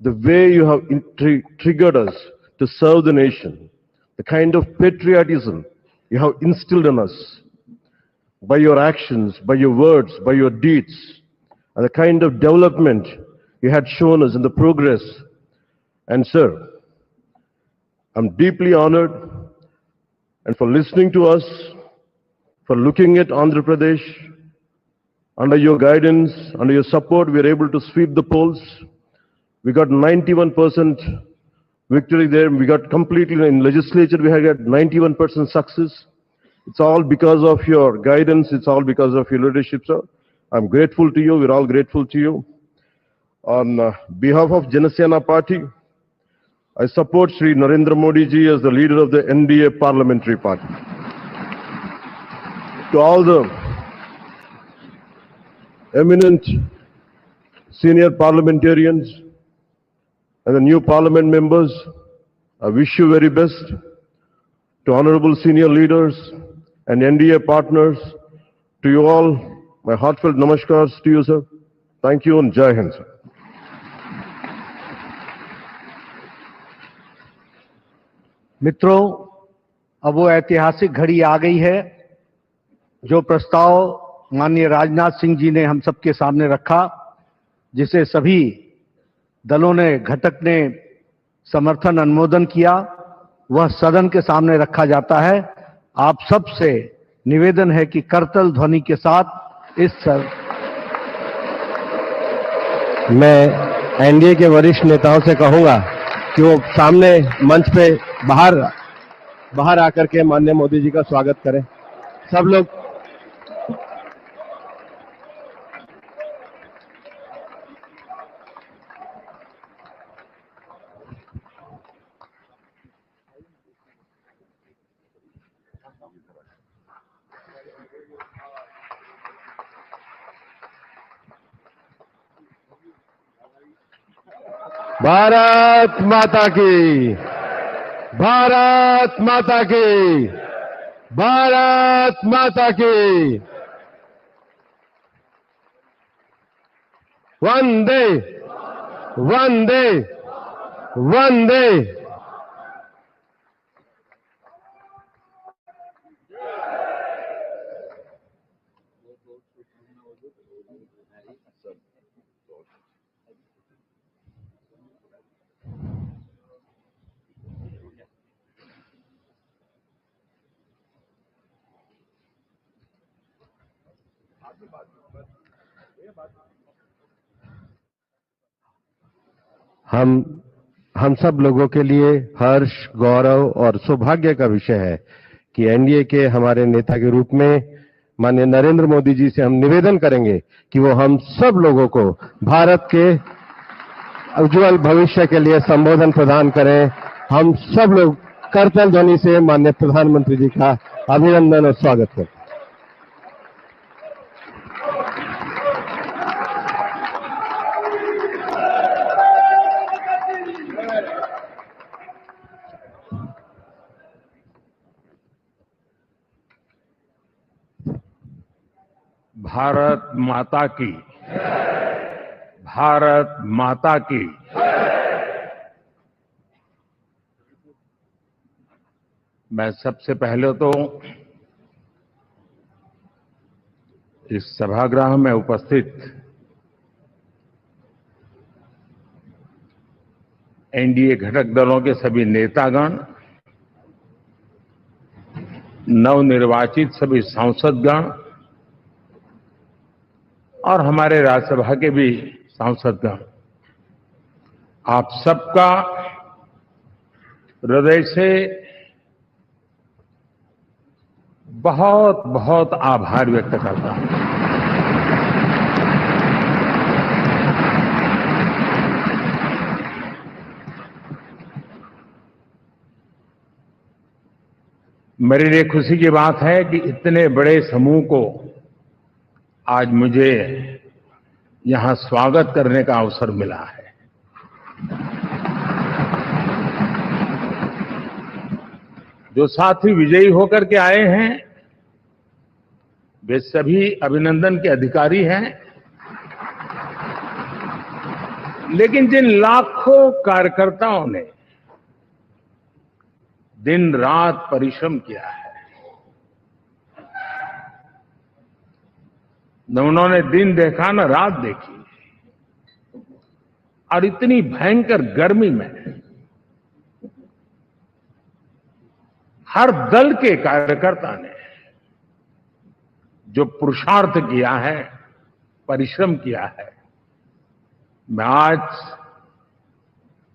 The way you have triggered us to serve the nation, the kind of patriotism you have instilled in us by your actions, by your words, by your deeds, and the kind of development you had shown us in the progress. And sir, I'm deeply honored, and for listening to us, for looking at Andhra Pradesh. Under your guidance, under your support, we are able to sweep the polls. We got 91% victory there. We got completely in legislature, we had got 91% success. It's all because of your guidance. It's all because of your leadership, sir. I'm grateful to you. We're all grateful to you. On behalf of Janasena Party, I support Shri Narendra Modi ji as the leader of the NDA Parliamentary Party. To all the eminent senior parliamentarians and the new parliament members, I wish you very best. To honorable senior leaders and NDA partners, to you all, my heartfelt namaskars to you, sir. Thank you and Jai Hind, sir. मित्रों, अब वो ऐतिहासिक घड़ी आ गई है जो प्रस्ताव माननीय राजनाथ सिंह जी ने हम सबके सामने रखा, जिसे सभी दलों ने, घटक ने समर्थन अनुमोदन किया, वह सदन के सामने रखा जाता है। आप सबसे निवेदन है कि करतल ध्वनि के साथ मैं एनडीए के वरिष्ठ नेताओं से कहूंगा कि वो सामने मंच पे बाहर आकर के माननीय मोदी जी का स्वागत करें। सब लोग भारत माता की, भारत माता की, भारत माता की, वंदे वंदे वंदे। हम सब लोगों के लिए हर्ष, गौरव और सौभाग्य का विषय है कि एनडीए के हमारे नेता के रूप में माननीय नरेंद्र मोदी जी से हम निवेदन करेंगे कि वो हम सब लोगों को भारत के उज्जवल भविष्य के लिए संबोधन प्रदान करें। हम सब लोग करतल ध्वनि से माननीय प्रधानमंत्री जी का अभिनंदन और स्वागत करें। भारत माता की, भारत माता की। मैं सबसे पहले तो इस सभागृह में उपस्थित एनडीए घटक दलों के सभी नेतागण, नवनिर्वाचित सभी सांसदगण और हमारे राज्यसभा के भी सांसदगण, आप सबका हृदय से बहुत बहुत आभार व्यक्त करता हूं। मेरे लिए खुशी की बात है कि इतने बड़े समूह को आज मुझे यहां स्वागत करने का अवसर मिला है। जो साथी विजयी होकर के आए हैं वे सभी अभिनंदन के अधिकारी हैं, लेकिन जिन लाखों कार्यकर्ताओं ने दिन रात परिश्रम किया है, न उन्होंने दिन देखा न रात देखी, और इतनी भयंकर गर्मी में हर दल के कार्यकर्ता ने जो पुरुषार्थ किया है, परिश्रम किया है, मैं आज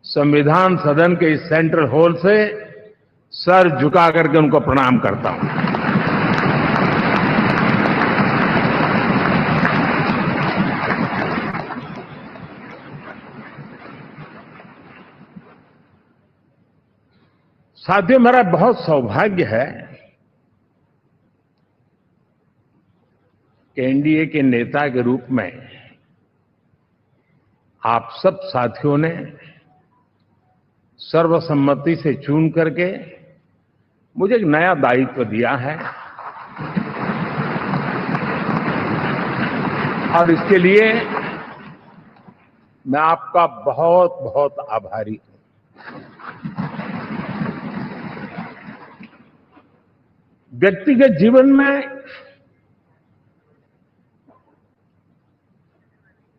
संविधान सदन के इस सेंट्रल हॉल से सर झुका करके उनको प्रणाम करता हूं। साथियों, मेरा बहुत सौभाग्य है कि एनडीए के नेता के रूप में आप सब साथियों ने सर्वसम्मति से चुन करके मुझे एक नया दायित्व दिया है, और इसके लिए मैं आपका बहुत बहुत आभारी हूं। व्यक्तिगत जीवन में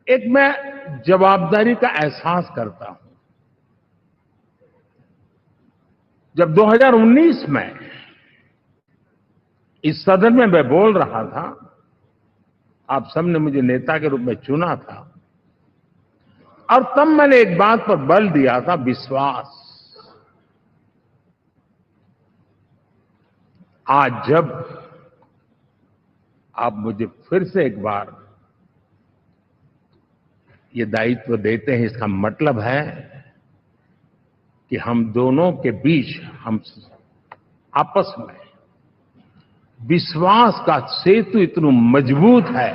एक मैं जवाबदारी का एहसास करता हूं। जब 2019 में इस सदन में मैं बोल रहा था, आप सबने मुझे नेता के रूप में चुना था, और तब मैंने एक बात पर बल दिया था, विश्वास। आज जब आप मुझे फिर से एक बार ये दायित्व देते हैं, इसका मतलब है कि हम दोनों के बीच, हम आपस में विश्वास का सेतु इतना मजबूत है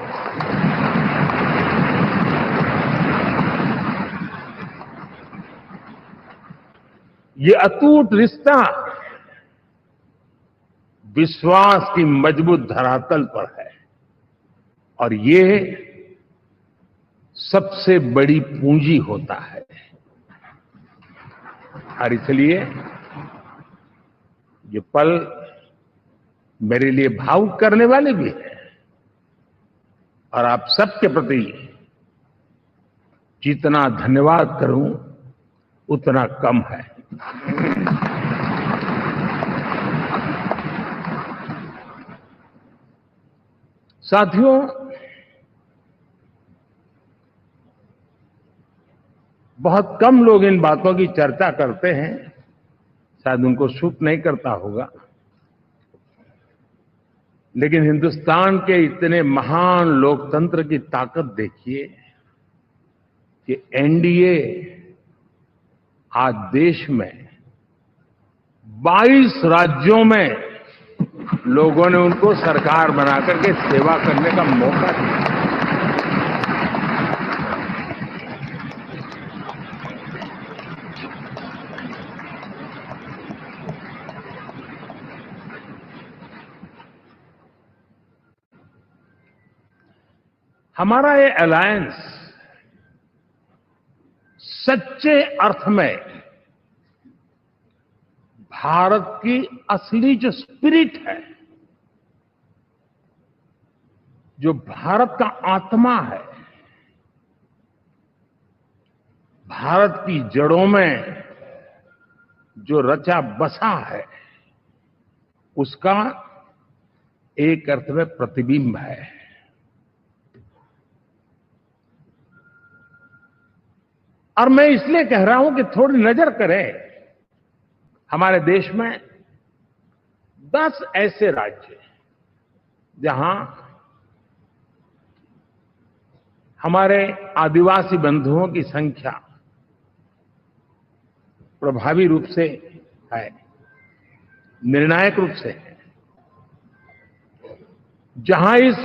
ये अटूट रिश्ता विश्वास की मजबूत धरातल पर है, और ये सबसे बड़ी पूंजी होता है। और इसलिए ये पल मेरे लिए भावुक करने वाले भी हैं, और आप सबके प्रति जितना धन्यवाद करूं उतना कम है। साथियों, बहुत कम लोग इन बातों की चर्चा करते हैं, शायद उनको सूट नहीं करता होगा, लेकिन हिंदुस्तान के इतने महान लोकतंत्र की ताकत देखिए कि एनडीए आज देश में 22 राज्यों में लोगों ने उनको सरकार बनाकर के सेवा करने का मौका दिया। हमारा ये अलायंस सच्चे अर्थ में भारत की असली जो स्पिरिट है, जो भारत का आत्मा है, भारत की जड़ों में जो रचा बसा है, उसका एक अर्थ में प्रतिबिंब है। और मैं इसलिए कह रहा हूं कि थोड़ी नजर करें, हमारे देश में 10 ऐसे राज्य जहां हमारे आदिवासी बंधुओं की संख्या प्रभावी रूप से है। निर्णायक रूप से है। जहां इस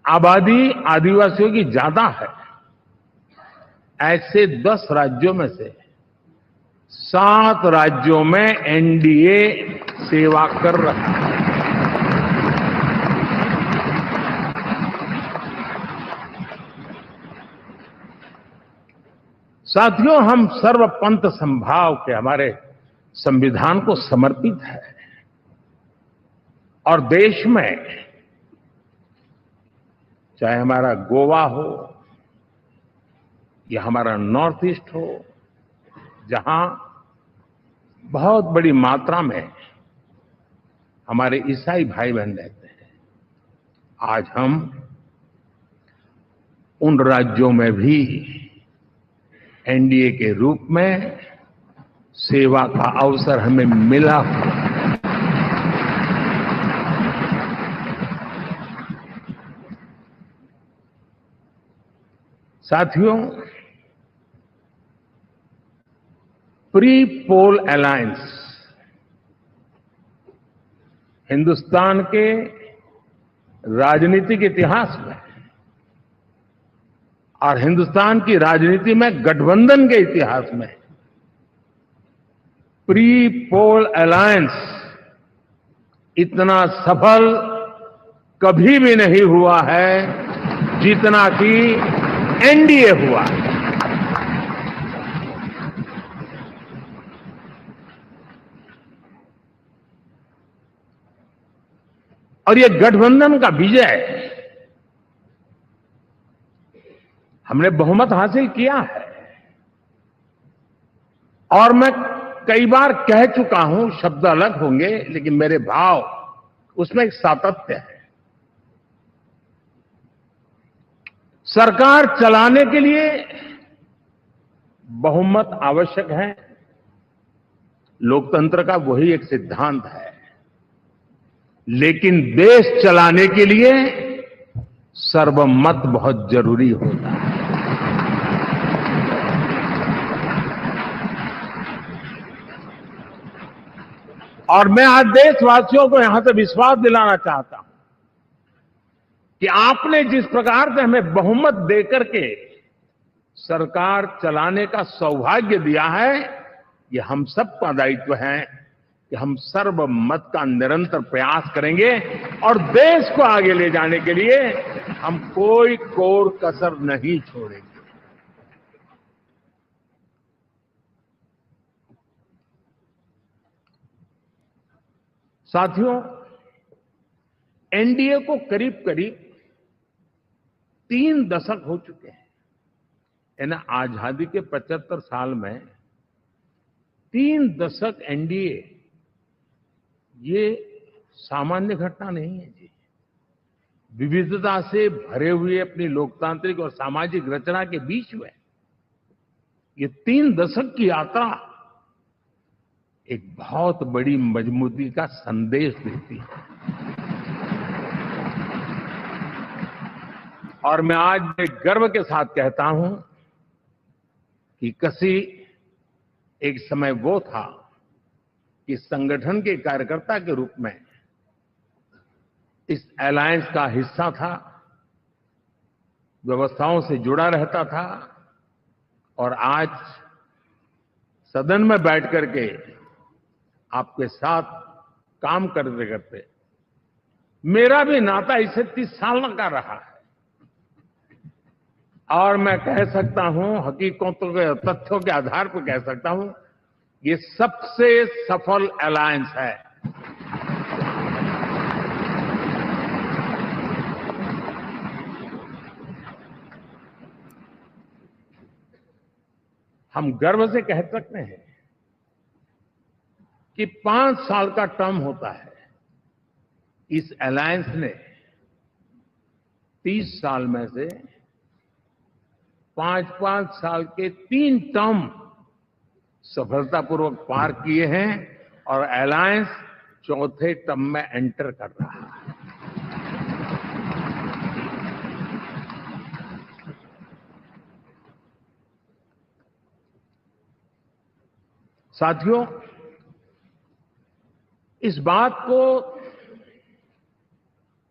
आबादी आदिवासियों की ज्यादा है, ऐसे 10 राज्यों में से 7 राज्यों में एनडीए सेवा कर रहा है। साथियों, हम सर्वपंथ संभाव के हमारे संविधान को समर्पित है और देश में चाहे हमारा गोवा हो या हमारा नॉर्थ ईस्ट हो, जहां बहुत बड़ी मात्रा में हमारे ईसाई भाई बहन रहते हैं, आज हम उन राज्यों में भी एनडीए के रूप में सेवा का अवसर हमें मिला हुआ है। साथियों, प्री पोल अलायंस हिंदुस्तान के राजनीतिक इतिहास में और हिंदुस्तान की राजनीति में गठबंधन के इतिहास में प्री पोल अलायंस इतना सफल कभी भी नहीं हुआ है जितना कि एनडीए हुआ। और ये गठबंधन का विजय, हमने बहुमत हासिल किया है और मैं कई बार कह चुका हूं, शब्द अलग होंगे लेकिन मेरे भाव उसमें एक सातत्य है। सरकार चलाने के लिए बहुमत आवश्यक है, लोकतंत्र का वही एक सिद्धांत है, लेकिन देश चलाने के लिए सर्वमत बहुत जरूरी होता है। और मैं आज देशवासियों को यहां से विश्वास दिलाना चाहता हूं कि आपने जिस प्रकार से हमें बहुमत देकर के सरकार चलाने का सौभाग्य दिया है, ये हम सबका दायित्व है कि हम सर्वमत का निरंतर प्रयास करेंगे और देश को आगे ले जाने के लिए हम कोई कोर कसर नहीं छोड़ेंगे। साथियों, एनडीए को करीब करीब 3 दशक हो चुके हैं। यानी आजादी के 75 साल में 3 दशक एनडीए, ये सामान्य घटना नहीं है जी। विविधता से भरे हुए अपनी लोकतांत्रिक और सामाजिक रचना के बीच में ये 3 दशक की यात्रा एक बहुत बड़ी मजबूती का संदेश देती है। और मैं आज गर्व के साथ कहता हूं कि किसी एक समय वो था कि संगठन के कार्यकर्ता के रूप में इस अलायंस का हिस्सा था, व्यवस्थाओं से जुड़ा रहता था और आज सदन में बैठ करके आपके साथ काम करते करते मेरा भी नाता इससे 30 साल का रहा है और मैं कह सकता हूं, हकीकतों के तथ्यों के आधार पर कह सकता हूं, ये सबसे सफल अलायंस है। हम गर्व से कह सकते हैं कि 5 साल का टर्म होता है। इस अलायंस ने 30 साल में से 5-5 साल के 3 टर्म सफलतापूर्वक पार किए हैं और अलायंस 4थे टर्म में एंटर कर रहा है। साथियों, इस बात को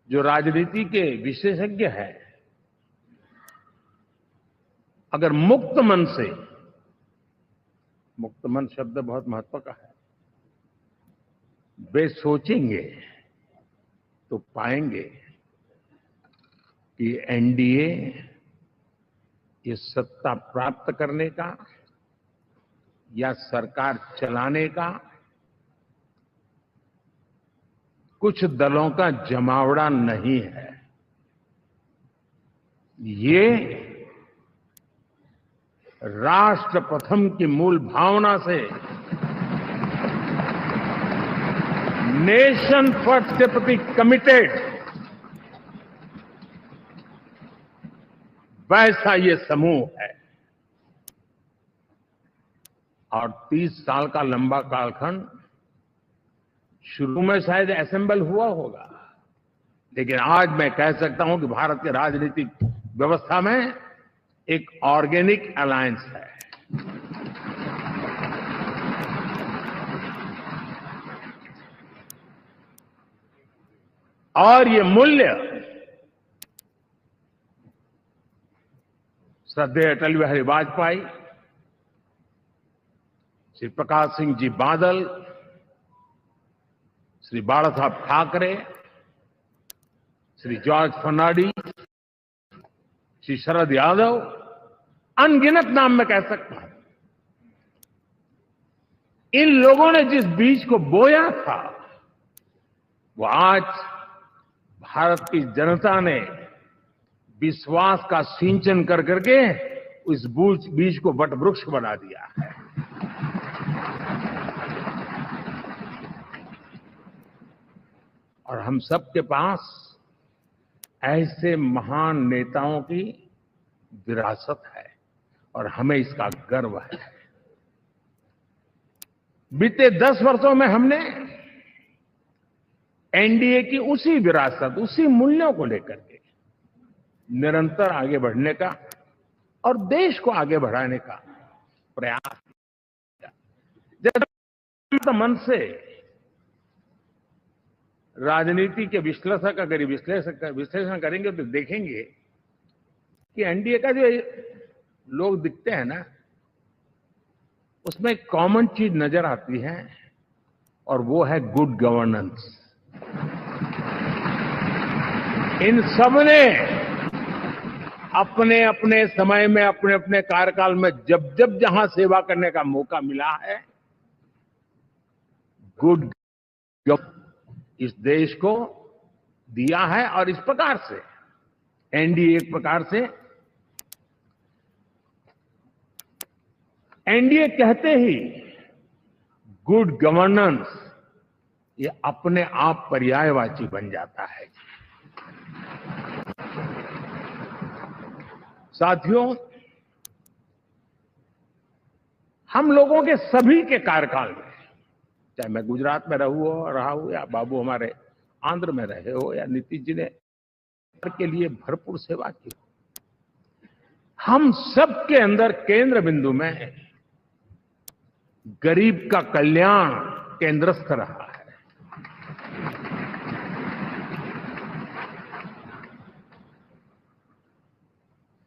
जो राजनीति के विशेषज्ञ हैं, अगर मुक्त मन से, मुक्त मन शब्द बहुत महत्व का है, वे सोचेंगे तो पाएंगे कि एनडीए ये सत्ता प्राप्त करने का या सरकार चलाने का कुछ दलों का जमावड़ा नहीं है। ये राष्ट्र प्रथम की मूल भावना से, नेशन फर्स्ट के प्रति कमिटेड, वैसा ये समूह है। और 30 साल का लंबा कालखंड शुरू में शायद असेंबल हुआ होगा, लेकिन आज मैं कह सकता हूं कि भारत के राजनीतिक व्यवस्था में एक ऑर्गेनिक अलायंस है। और ये मूल्य श्रद्धेय अटल बिहारी वाजपेयी, श्री प्रकाश सिंह जी बादल, श्री बाला साहब ठाकरे, श्री जॉर्ज फर्नांडिस, श्री शरद यादव, अनगिनत नाम मैं कह सकता हूं। इन लोगों ने जिस बीज को बोया था, वो आज भारत की जनता ने विश्वास का सिंचन कर करके उस बीज को वट वृक्ष बना दिया है। और हम सबके पास ऐसे महान नेताओं की विरासत है और हमें इसका गर्व है। बीते 10 वर्षों में हमने एनडीए की उसी विरासत, उसी मूल्यों को लेकर के निरंतर आगे बढ़ने का और देश को आगे बढ़ाने का प्रयास किया। जब मन से राजनीति के विश्लेषक अगर विश्लेषण करेंगे तो देखेंगे कि एनडीए का जो लोग दिखते हैं ना, उसमें एक कॉमन चीज नजर आती है और वो है गुड गवर्नेंस। इन सब ने अपने अपने समय में, अपने अपने कार्यकाल में जब जब जहां सेवा करने का मौका मिला है, गुड इस देश को दिया है। और इस प्रकार से एनडीए एक प्रकार से, एनडीए कहते ही गुड गवर्नेंस ये अपने आप पर्यायवाची बन जाता है। साथियों, हम लोगों के सभी के कार्यकाल में, चाहे मैं गुजरात में रहा हूं या बाबू हमारे आंध्र में रहे हो या नीतीश जी ने के लिए भरपूर सेवा की, हम सबके अंदर केंद्र बिंदु में गरीब का कल्याण केंद्रस्थ रहा है।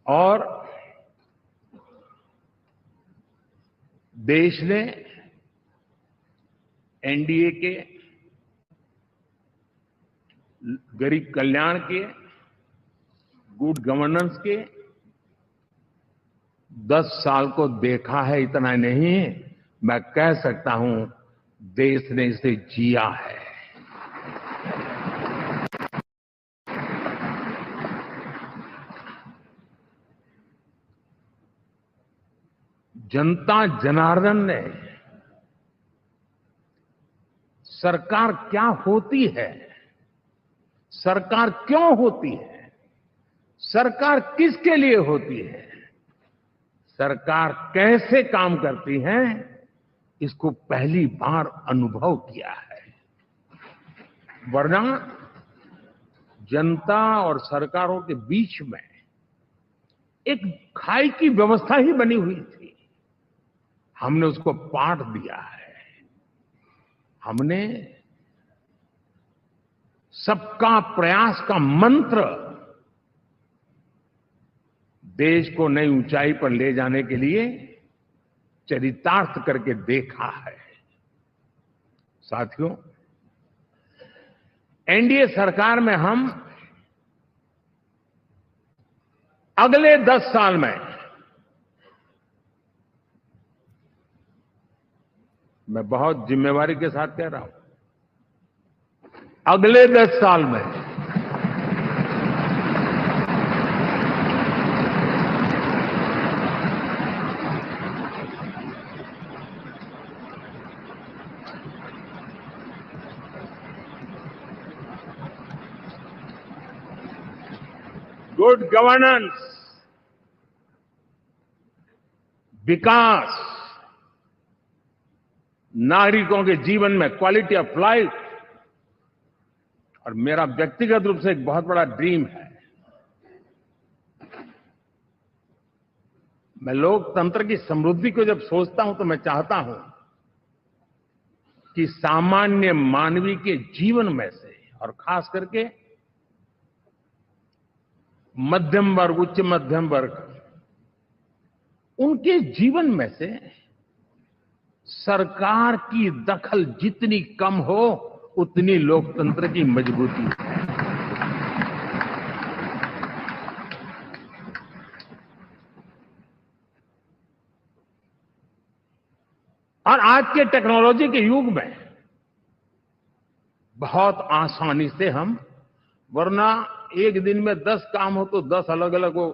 और देश ने एनडीए के गरीब कल्याण के, गुड गवर्नेंस के 10 साल को देखा है। इतना नहीं, मैं कह सकता हूं देश ने इसे जिया है। जनता जनार्दन ने सरकार क्या होती है, सरकार क्यों होती है, सरकार किसके लिए होती है, सरकार कैसे काम करती है, इसको पहली बार अनुभव किया है। वरना जनता और सरकारों के बीच में एक खाई की व्यवस्था ही बनी हुई थी। हमने उसको पाठ दिया है। हमने सबका प्रयास का मंत्र देश को नई ऊंचाई पर ले जाने के लिए चरितार्थ करके देखा है। साथियों, एनडीए सरकार में हम अगले 10 साल में, मैं बहुत जिम्मेवारी के साथ कह रहा हूं, अगले 10 साल में गुड गवर्नेंस, विकास, नागरिकों के जीवन में क्वालिटी ऑफ लाइफ, और मेरा व्यक्तिगत रूप से एक बहुत बड़ा ड्रीम है, मैं लोकतंत्र की समृद्धि को जब सोचता हूं तो मैं चाहता हूं कि सामान्य मानवीय के जीवन में से, और खास करके मध्यम वर्ग, उच्च मध्यम वर्ग, उनके जीवन में से सरकार की दखल जितनी कम हो उतनी लोकतंत्र की मजबूती है। और आज के टेक्नोलॉजी के युग में बहुत आसानी से हम, वरना एक दिन में 10 काम हो तो 10 अलग अलग वो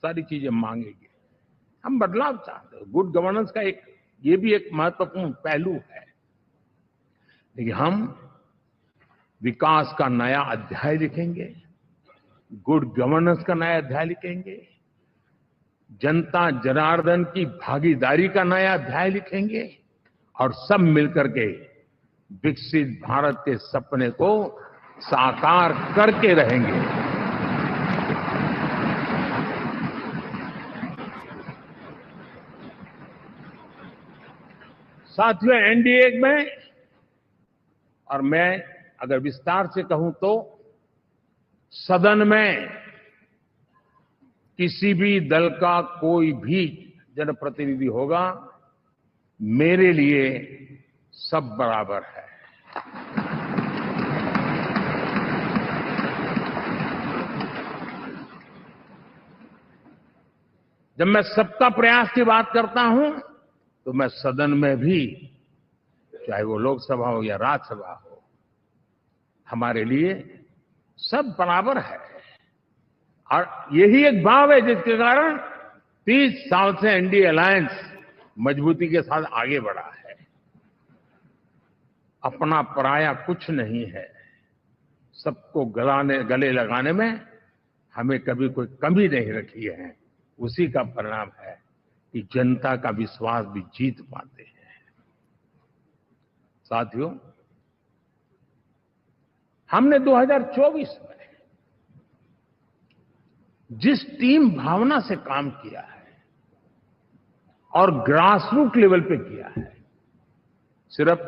सारी चीजें मांगेंगे। हम बदलाव चाहते हैं। गुड गवर्नेंस का ये भी एक महत्वपूर्ण पहलू है। लेकिन हम विकास का नया अध्याय लिखेंगे, गुड गवर्नेंस का नया अध्याय लिखेंगे, जनता जनार्दन की भागीदारी का नया अध्याय लिखेंगे, और सब मिलकर के विकसित भारत के सपने को साकार करके रहेंगे। साथियों, एनडीए में, और मैं अगर विस्तार से कहूं तो सदन में किसी भी दल का कोई भी जनप्रतिनिधि होगा, मेरे लिए सब बराबर है। जब मैं सबका प्रयास की बात करता हूं तो मैं सदन में भी, चाहे वो लोकसभा हो या राज्यसभा हो, हमारे लिए सब बराबर है। और यही एक भाव है जिसके कारण 30 साल से एनडीए अलायंस मजबूती के साथ आगे बढ़ा है। अपना पराया कुछ नहीं है। सबको गले लगाने में हमें कभी कोई कमी नहीं रखी है। उसी का परिणाम है कि जनता का विश्वास भी जीत पाते हैं। साथियों, हमने 2024 में जिस टीम भावना से काम किया है और ग्रासरूट लेवल पे किया है, सिर्फ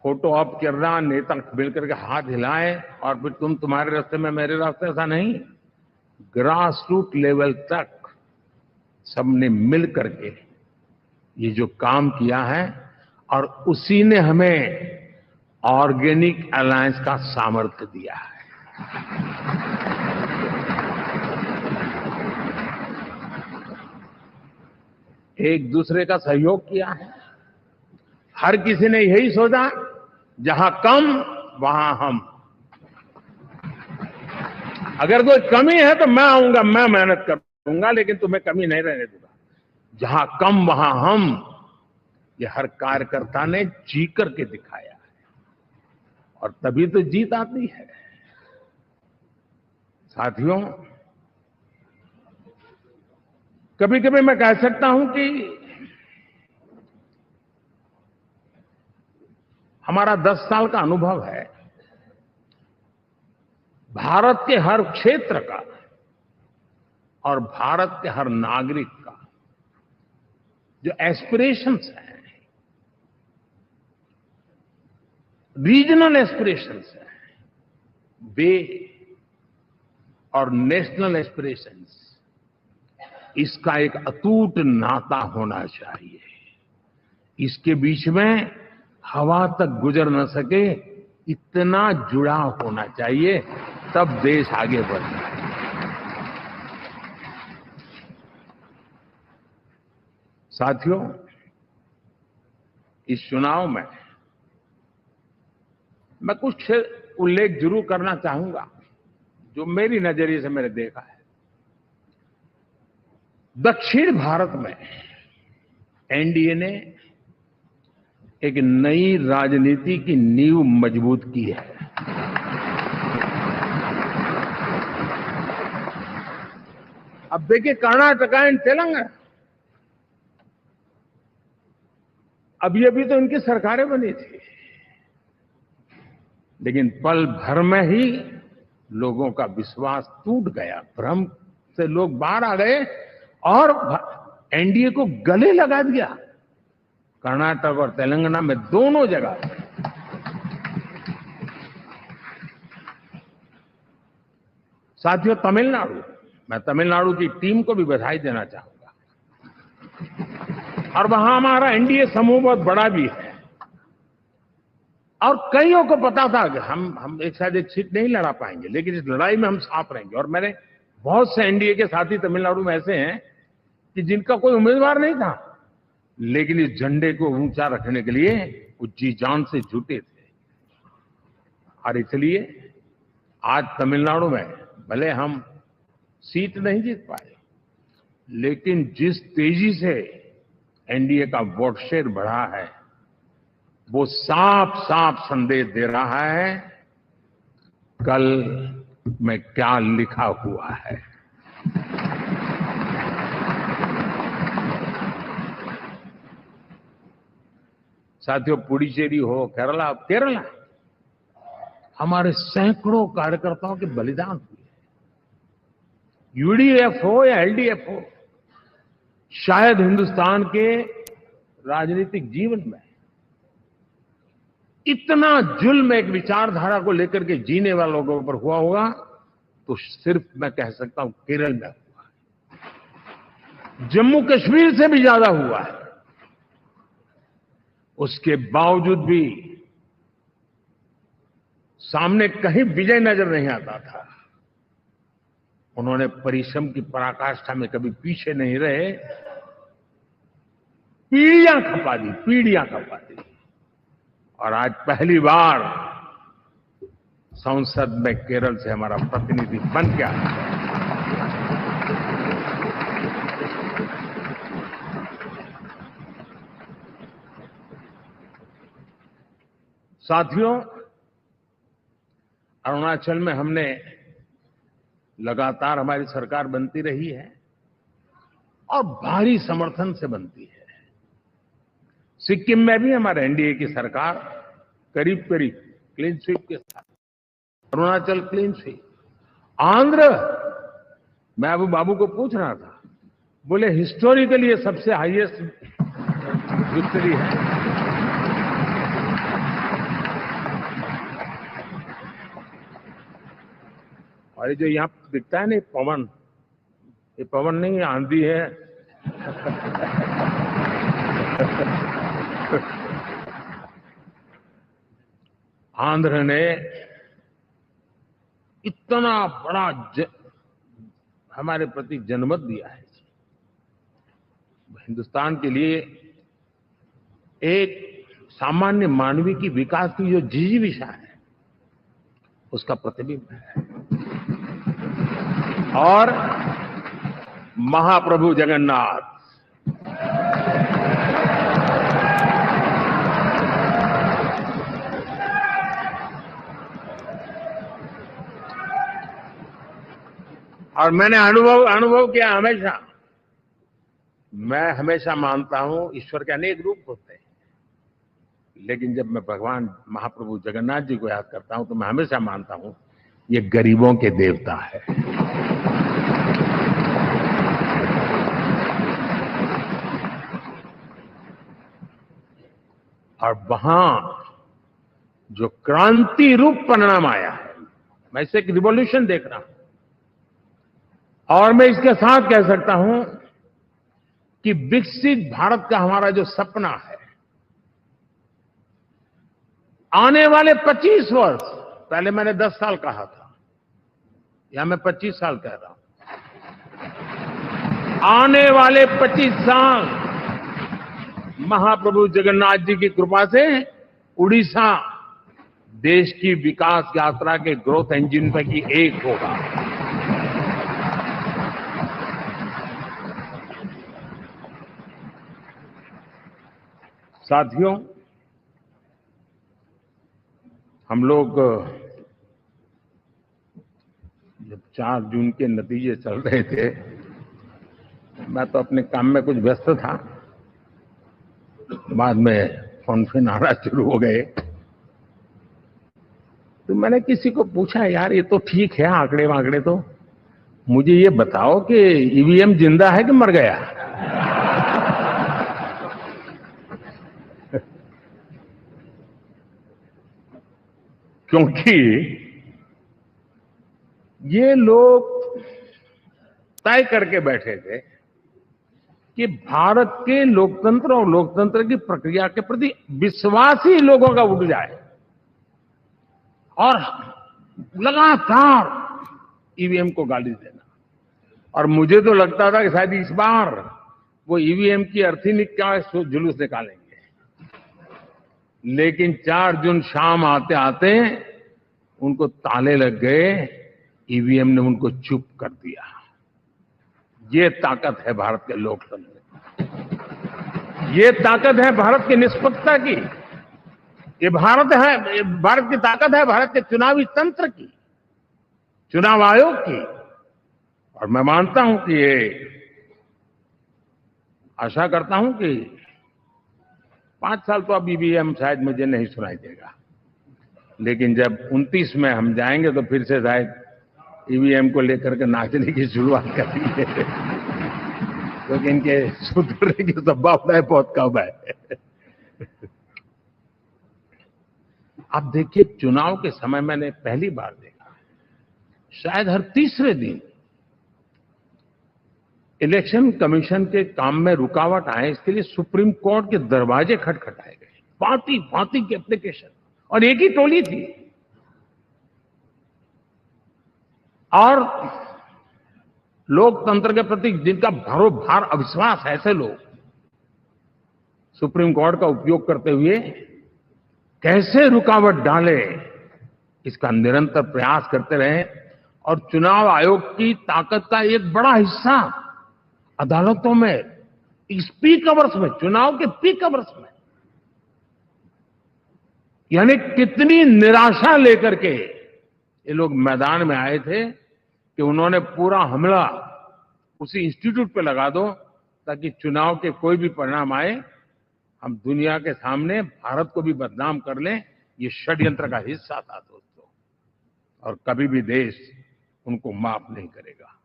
फोटो ऑप करना, नेता मिलकर के हाथ हिलाएं और फिर तुम्हारे रास्ते में मेरे रास्ते, ऐसा नहीं। ग्रासरूट लेवल तक सबने मिल करके ये जो काम किया है, और उसी ने हमें ऑर्गेनिक अलायंस का सामर्थ्य दिया है। एक दूसरे का सहयोग किया है। हर किसी ने यही सोचा, जहां कम वहां हम। अगर कोई कमी है तो मैं आऊंगा, मैं मेहनत करूंगा, लेकिन तुम्हें कमी नहीं रहने दूंगा। जहां कम वहां हम, ये हर कार्यकर्ता ने जी करके दिखाया है, और तभी तो जीत आती है। साथियों, कभी कभी मैं कह सकता हूं कि हमारा 10 साल का अनुभव है, भारत के हर क्षेत्र का और भारत के हर नागरिक का जो एस्पिरेशंस हैं, रीजनल एस्पिरेशंस हैं, वे और नेशनल एस्पिरेशंस, इसका एक अटूट नाता होना चाहिए। इसके बीच में हवा तक गुजर न सके इतना जुड़ाव होना चाहिए, तब देश आगे बढ़ता है। साथियों, इस चुनाव में मैं कुछ उल्लेख जरूर करना चाहूंगा जो मेरी नजरिए से मैंने देखा है। दक्षिण भारत में एनडीए ने एक नई राजनीति की नींव मजबूत की है। अब देखिए कर्नाटक एंड तेलंगाना, अभी अभी तो इनकी सरकारें बनी थी, लेकिन पल भर में ही लोगों का विश्वास टूट गया, भ्रम से लोग बाहर आ गए और एनडीए को गले लगा दिया। कर्नाटक और तेलंगाना में दोनों जगह साथियों, तमिलनाडु, मैं तमिलनाडु की टीम को भी बधाई देना चाहूंगा, और वहां हमारा एनडीए समूह बहुत बड़ा भी है और कईयों को पता था कि हम एक साथ एक सीट नहीं लड़ा पाएंगे, लेकिन इस लड़ाई में हम साथ रहेंगे। और मैंने बहुत से एनडीए के साथी तमिलनाडु में ऐसे हैं कि जिनका कोई उम्मीदवार नहीं था, लेकिन इस झंडे को ऊंचा रखने के लिए वो जी जान से जुटे थे। और इसलिए आज तमिलनाडु में भले हम सीट नहीं जीत पाए, लेकिन जिस तेजी से एनडीए का वोट शेयर बढ़ा है, वो साफ साफ संदेश दे रहा है कल में क्या लिखा हुआ है। साथियों, पुडुचेरी हो, केरला हमारे सैकड़ों कार्यकर्ताओं के बलिदान हुए। यूडीएफ हो या एलडीएफ हो, शायद हिंदुस्तान के राजनीतिक जीवन में इतना जुल्म एक विचारधारा को लेकर के जीने वालों के ऊपर हुआ होगा तो सिर्फ मैं कह सकता हूं केरल में हुआ है। जम्मू कश्मीर से भी ज्यादा हुआ है। उसके बावजूद भी सामने कहीं विजय नजर नहीं आता था। उन्होंने परिश्रम की पराकाष्ठा में कभी पीछे नहीं रहे, पीढ़ियां खपा दी। और आज पहली बार संसद में केरल से हमारा प्रतिनिधि बन गया। साथियों, अरुणाचल में हमने लगातार हमारी सरकार बनती रही है और भारी समर्थन से बनती है। सिक्किम में भी हमारे एनडीए की सरकार करीब करीब क्लीन स्वीप के साथ, अरुणाचल क्लीन स्वीप। आंध्र, मैं अबू बाबू को पूछ रहा था, बोले हिस्टोरिकली ये सबसे हाईएस्ट विक्ट्री है। और ये जो यहाँ दिखता है ना पवन, ये पवन नहीं आंधी है। आंध्र ने इतना बड़ा हमारे प्रति जनमत दिया है। हिंदुस्तान के लिए एक सामान्य मानवी की विकास की जो जिजीविषा है उसका प्रतिबिंब है। और महाप्रभु जगन्नाथ और मैंने अनुभव किया हमेशा। मैं हमेशा मानता हूं ईश्वर के अनेक रूप होते हैं, लेकिन जब मैं भगवान महाप्रभु जगन्नाथ जी को याद करता हूं तो मैं हमेशा मानता हूं ये गरीबों के देवता है। और वहां जो क्रांति रूप परिणाम आया है मैं इसे एक रिवॉल्यूशन देख रहा हूं। और मैं इसके साथ कह सकता हूं कि विकसित भारत का हमारा जो सपना है, आने वाले 25 वर्ष, पहले मैंने 10 साल कहा था, या मैं 25 साल कह रहा हूं, आने वाले 25 साल महाप्रभु जगन्नाथ जी की कृपा से उड़ीसा देश की विकास यात्रा के ग्रोथ इंजन पैकी एक होगा। साथियों, हम लोग जब 4 जून के नतीजे चल रहे थे, मैं तो अपने काम में कुछ व्यस्त था, बाद में फोन आना शुरू हो गए। तो मैंने किसी को पूछा, यार ये तो ठीक है आंकड़े वांकड़े, तो मुझे ये बताओ कि ईवीएम जिंदा है कि मर गया? क्योंकि ये लोग तय करके बैठे थे कि भारत के लोकतंत्र और लोकतंत्र की प्रक्रिया के प्रति विश्वास ही लोगों का उठ जाए, और लगातार ईवीएम को गाली देना। और मुझे तो लगता था कि शायद इस बार वो ईवीएम की अर्थी का जुलूस निकालेंगे, लेकिन 4 जून शाम आते आते उनको ताले लग गए, ईवीएम ने उनको चुप कर दिया। ये ताकत है भारत के लोकतंत्र, ये ताकत है भारत की निष्पक्षता की, ये भारत की ताकत है भारत के चुनावी तंत्र की, चुनाव आयोग की। और मैं मानता हूं कि ये, आशा करता हूं कि 5 साल तो अब ईवीएम शायद मुझे नहीं सुनाई देगा, लेकिन जब 29 में हम जाएंगे तो फिर से शायद ईवीएम को लेकर के नाचने की शुरुआत करेंगे, क्योंकि इनके सुधरने की संभावना बहुत कम है। आप देखिए, चुनाव के समय मैंने पहली बार देखा, शायद हर तीसरे दिन इलेक्शन कमीशन के काम में रुकावट आए, इसके लिए सुप्रीम कोर्ट के दरवाजे खटखटाए गए, भांति भांति की एप्लीकेशन, और एक ही टोली थी। और लोकतंत्र के प्रति जिनका भरोभार अविश्वास है, ऐसे लोग सुप्रीम कोर्ट का उपयोग करते हुए कैसे रुकावट डाले, इसका निरंतर प्रयास करते रहे। और चुनाव आयोग की ताकत का एक बड़ा हिस्सा अदालतों में, इस पीक आवर्स में, चुनाव के पीक आवर्स में, यानी कितनी निराशा लेकर के ये लोग मैदान में आए थे कि उन्होंने पूरा हमला उसी इंस्टीट्यूट पे लगा दो, ताकि चुनाव के कोई भी परिणाम आए, हम दुनिया के सामने भारत को भी बदनाम कर लें। ये षड्यंत्र का हिस्सा था दोस्तों, और कभी भी देश उनको माफ नहीं करेगा।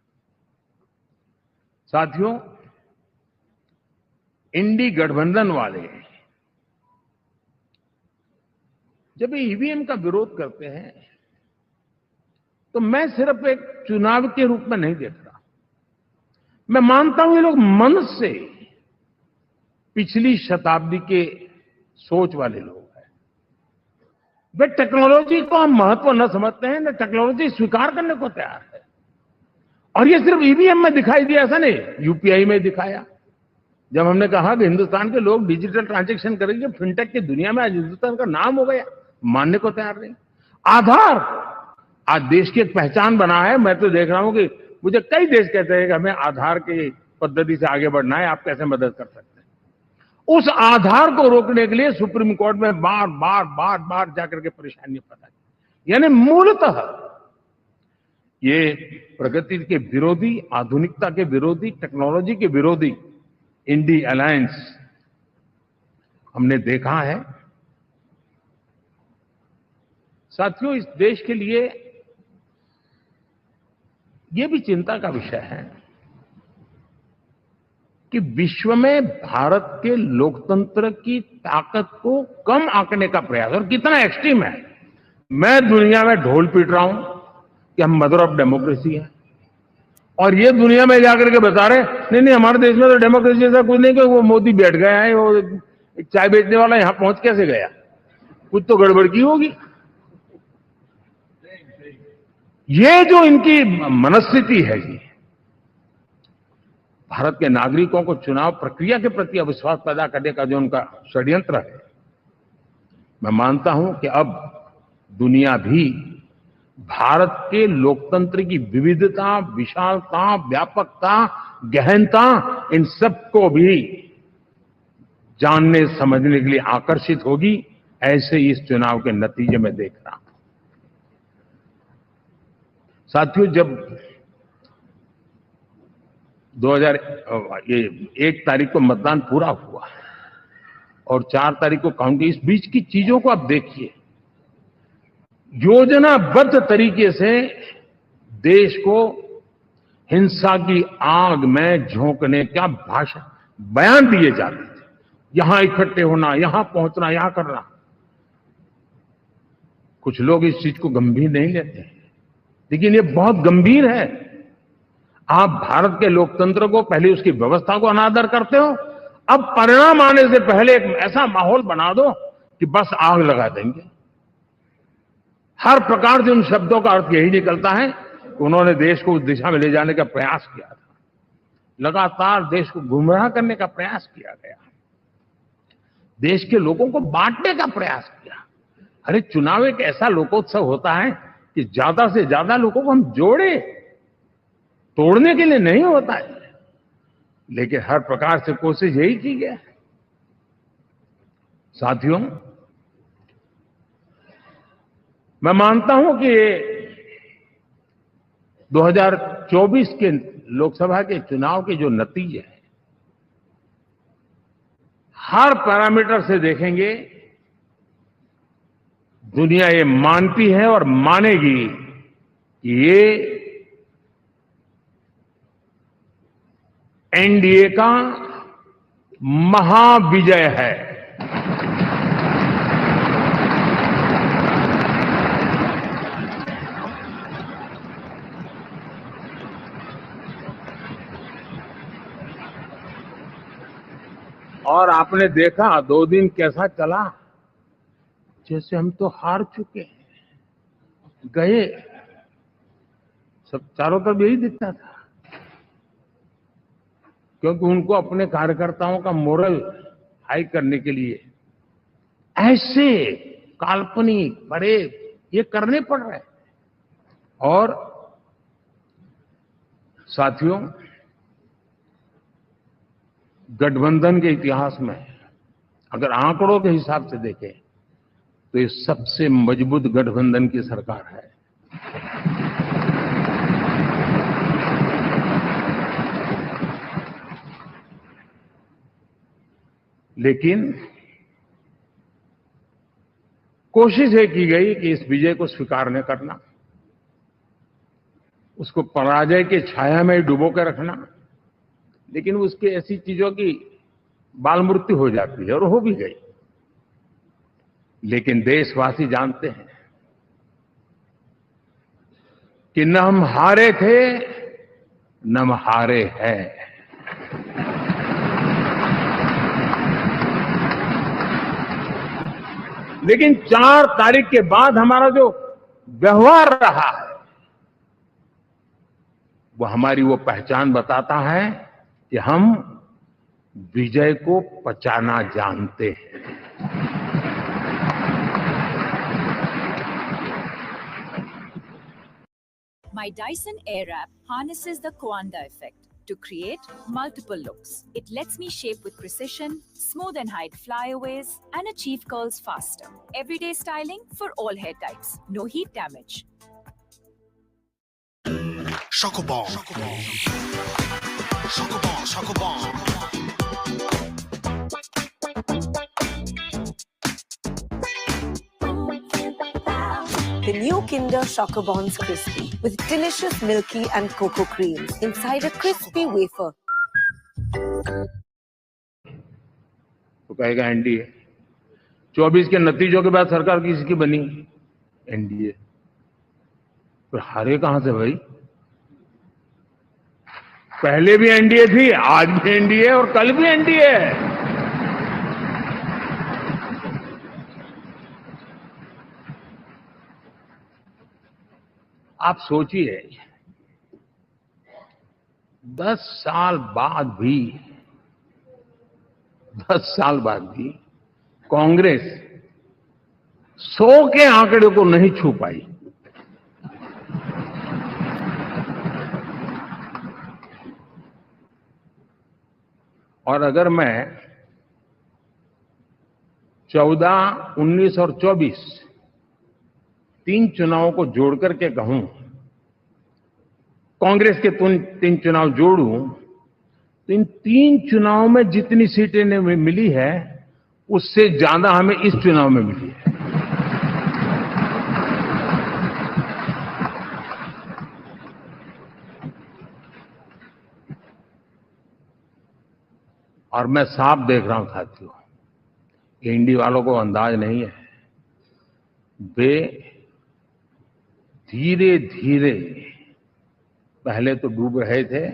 साथियों, इंडी गठबंधन वाले जब ईवीएम का विरोध करते हैं तो मैं सिर्फ एक चुनाव के रूप में नहीं देख रहा। मैं मानता हूं ये लोग मन से पिछली शताब्दी के सोच वाले लोग हैं। वे टेक्नोलॉजी को हम महत्व न समझते हैं, न टेक्नोलॉजी स्वीकार करने को तैयार है। और ये सिर्फ ईवीएम में दिखाई दिया, ऐसा नहीं, यूपीआई में दिखाया। जब हमने कहा कि हिंदुस्तान के लोग डिजिटल ट्रांजैक्शन करेंगे, फिनटेक की दुनिया में आज हिंदुस्तान का नाम हो गया, मानने को तैयार नहीं। आधार आज देश की एक पहचान बना है। मैं तो देख रहा हूं कि मुझे कई देश कहते हैं कि हमें आधार की पद्धति से आगे बढ़ना है, आप कैसे मदद कर सकते हैं। उस आधार को रोकने के लिए सुप्रीम कोर्ट में बार बार जाकर के परेशानी पता, यानी मूलतः ये प्रगति के विरोधी, आधुनिकता के विरोधी, टेक्नोलॉजी के विरोधी इंडी अलायंस हमने देखा है। साथियों, इस देश के लिए ये भी चिंता का विषय है कि विश्व में भारत के लोकतंत्र की ताकत को कम आंकने का प्रयास, और कितना एक्सट्रीम है। मैं दुनिया में ढोल पीट रहा हूं, कि हम मदर ऑफ डेमोक्रेसी हैं, और ये दुनिया में जाकर के बता रहे नहीं नहीं हमारे देश में तो डेमोक्रेसी जैसा कुछ नहीं, कि वो मोदी बैठ गया है, वो एक चाय बेचने वाला यहां पहुंच कैसे गया, कुछ तो गड़बड़ की होगी। ये जो इनकी मनस्थिति है जी, भारत के नागरिकों को चुनाव प्रक्रिया के प्रति अविश्वास पैदा करने का जो उनका षड्यंत्र है, मैं मानता हूं कि अब दुनिया भी भारत के लोकतंत्र की विविधता, विशालता, व्यापकता, गहनता, इन सबको भी जानने समझने के लिए आकर्षित होगी। ऐसे इस चुनाव के नतीजे में देख रहा हूं। साथियों, जब 1 तारीख को मतदान पूरा हुआ और 4 तारीख को काउंटिंग, इस बीच की चीजों को आप देखिए। योजनाबद्ध तरीके से देश को हिंसा की आग में झोंकने का भाषण बयान दिए जाते थे, यहां इकट्ठे होना, यहां पहुंचना, यहां करना। कुछ लोग इस चीज को गंभीर नहीं लेते, लेकिन ये बहुत गंभीर है। आप भारत के लोकतंत्र को, पहले उसकी व्यवस्था को अनादर करते हो, अब परिणाम आने से पहले एक ऐसा माहौल बना दो कि बस आग लगा देंगे। हर प्रकार से उन शब्दों का अर्थ यही निकलता है कि उन्होंने देश को उस दिशा में ले जाने का प्रयास किया था। लगातार देश को गुमराह करने का प्रयास किया गया, देश के लोगों को बांटने का प्रयास किया। अरे चुनाव एक ऐसा लोकोत्सव होता है कि ज्यादा से ज्यादा लोगों को हम जोड़े, तोड़ने के लिए नहीं होता है। लेकिन हर प्रकार से कोशिश यही की गई। साथियों, मैं मानता हूं कि 2024 के लोकसभा के चुनाव के जो नतीजे हैं, हर पैरामीटर से देखेंगे, दुनिया ये मानती है और मानेगी कि ये एनडीए का महाविजय है। और आपने देखा 2 दिन कैसा चला, जैसे हम तो हार चुके हैं, गए, सब चारों तरफ यही दिखता था। क्योंकि उनको अपने कार्यकर्ताओं का मोरल हाई करने के लिए ऐसे काल्पनिक परेड ये करने पड़ रहे हैं। और साथियों, गठबंधन के इतिहास में अगर आंकड़ों के हिसाब से देखें तो ये सबसे मजबूत गठबंधन की सरकार है। लेकिन कोशिश ये की गई कि इस विजय को स्वीकार न करना, उसको पराजय के छाया में डुबो कर रखना। लेकिन उसकी ऐसी चीजों की बाल मृत्यु हो जाती है, और हो भी गई। लेकिन देशवासी जानते हैं कि न हम हारे थे न हम हारे हैं। लेकिन 4 तारीख के बाद हमारा जो व्यवहार रहा है, वो हमारी वो पहचान बताता है कि हम विजय को पचाना जानते हैं। My Dyson Airwrap harnesses the Coanda effect to create multiple looks. It lets me shape with precision, smooth and hide flyaways, and achieve curls faster. Everyday styling for all hair types. No heat damage. Chocobon. Chocobon. Chocobon. The new Kinder Chocobons Crispy with delicious milky and cocoa creams inside a crispy wafer. तो कहेगा NDA. 24 के नतीजों के बाद सरकार किसकी बनी? NDA. तो हारे कहां से भाई? पहले भी एनडीए थी, आज भी एनडीए और कल भी एनडीए है। आप सोचिए 10 साल बाद भी 10 साल बाद भी कांग्रेस 100 के आंकड़े को नहीं छू पाई। और अगर मैं 14, 19 और 24 तीन चुनावों को जोड़ करके कहूं, कांग्रेस के तीन चुनाव जोड़ूं, तो इन 3 चुनावों में जितनी सीटें मिली है उससे ज्यादा हमें इस चुनाव में मिली है। और मैं साफ देख रहा हूं साथियों, एनडीए वालों को अंदाज नहीं है, वे धीरे धीरे पहले तो डूब रहे थे,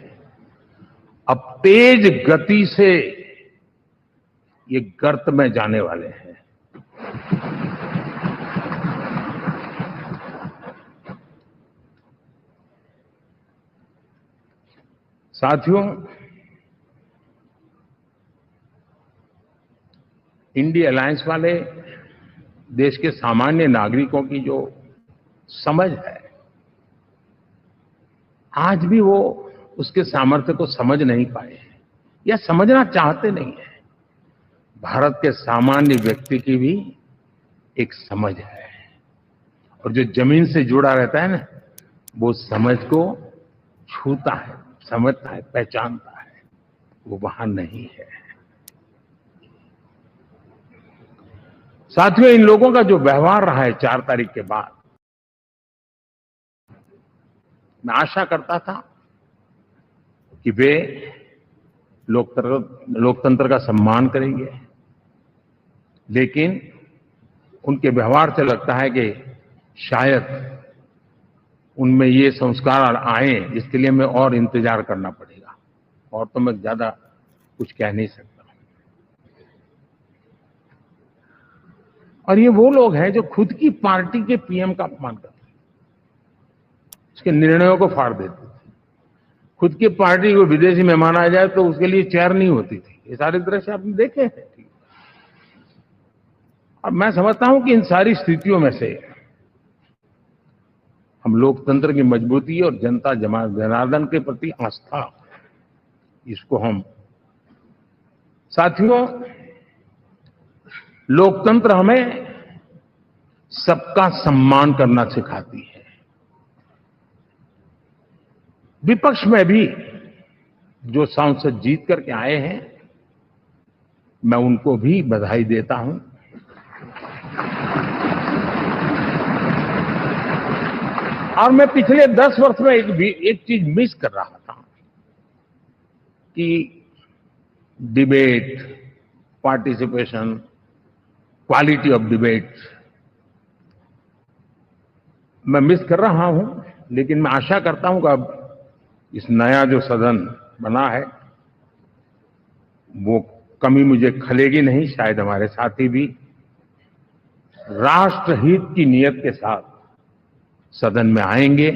अब तेज गति से ये गर्त में जाने वाले हैं। साथियों, इंडिया अलायंस वाले देश के सामान्य नागरिकों की जो समझ है, आज भी वो उसके सामर्थ्य को समझ नहीं पाए या समझना चाहते नहीं है। भारत के सामान्य व्यक्ति की भी एक समझ है, और जो जमीन से जुड़ा रहता है ना, वो समझ को छूता है, समझता है, पहचानता है, वो वहां नहीं है। साथियों, इन लोगों का जो व्यवहार रहा है 4 तारीख के बाद, मैं आशा करता था कि वे लोकतंत्र का सम्मान करेंगे, लेकिन उनके व्यवहार से लगता है कि शायद उनमें ये संस्कार आए, इसके लिए हमें और इंतजार करना पड़ेगा। और तो मैं ज्यादा कुछ कह नहीं सकता। और ये वो लोग हैं जो खुद की पार्टी के पीएम का अपमान करते हैं, उसके निर्णयों को फाड़ देते थे। खुद की पार्टी को विदेशी मेहमान आ जाए तो उसके लिए चेयर नहीं होती थी। ये सारे दृश्य आपने देखे हैं। और मैं समझता हूं कि इन सारी स्थितियों में से हम लोकतंत्र की मजबूती और जनता जनार्दन के प्रति आस्था, इसको हम, साथियों, लोकतंत्र हमें सबका सम्मान करना सिखाती है। विपक्ष में भी जो सांसद जीत करके आए हैं, मैं उनको भी बधाई देता हूं। और मैं पिछले 10 वर्ष में एक चीज मिस कर रहा था कि debate, participation, quality of debate मैं मिस कर रहा हूं। लेकिन मैं आशा करता हूं कि अब इस नया जो सदन बना है, वो कमी मुझे खलेगी नहीं। शायद हमारे साथी भी राष्ट्रहित की नियत के साथ सदन में आएंगे,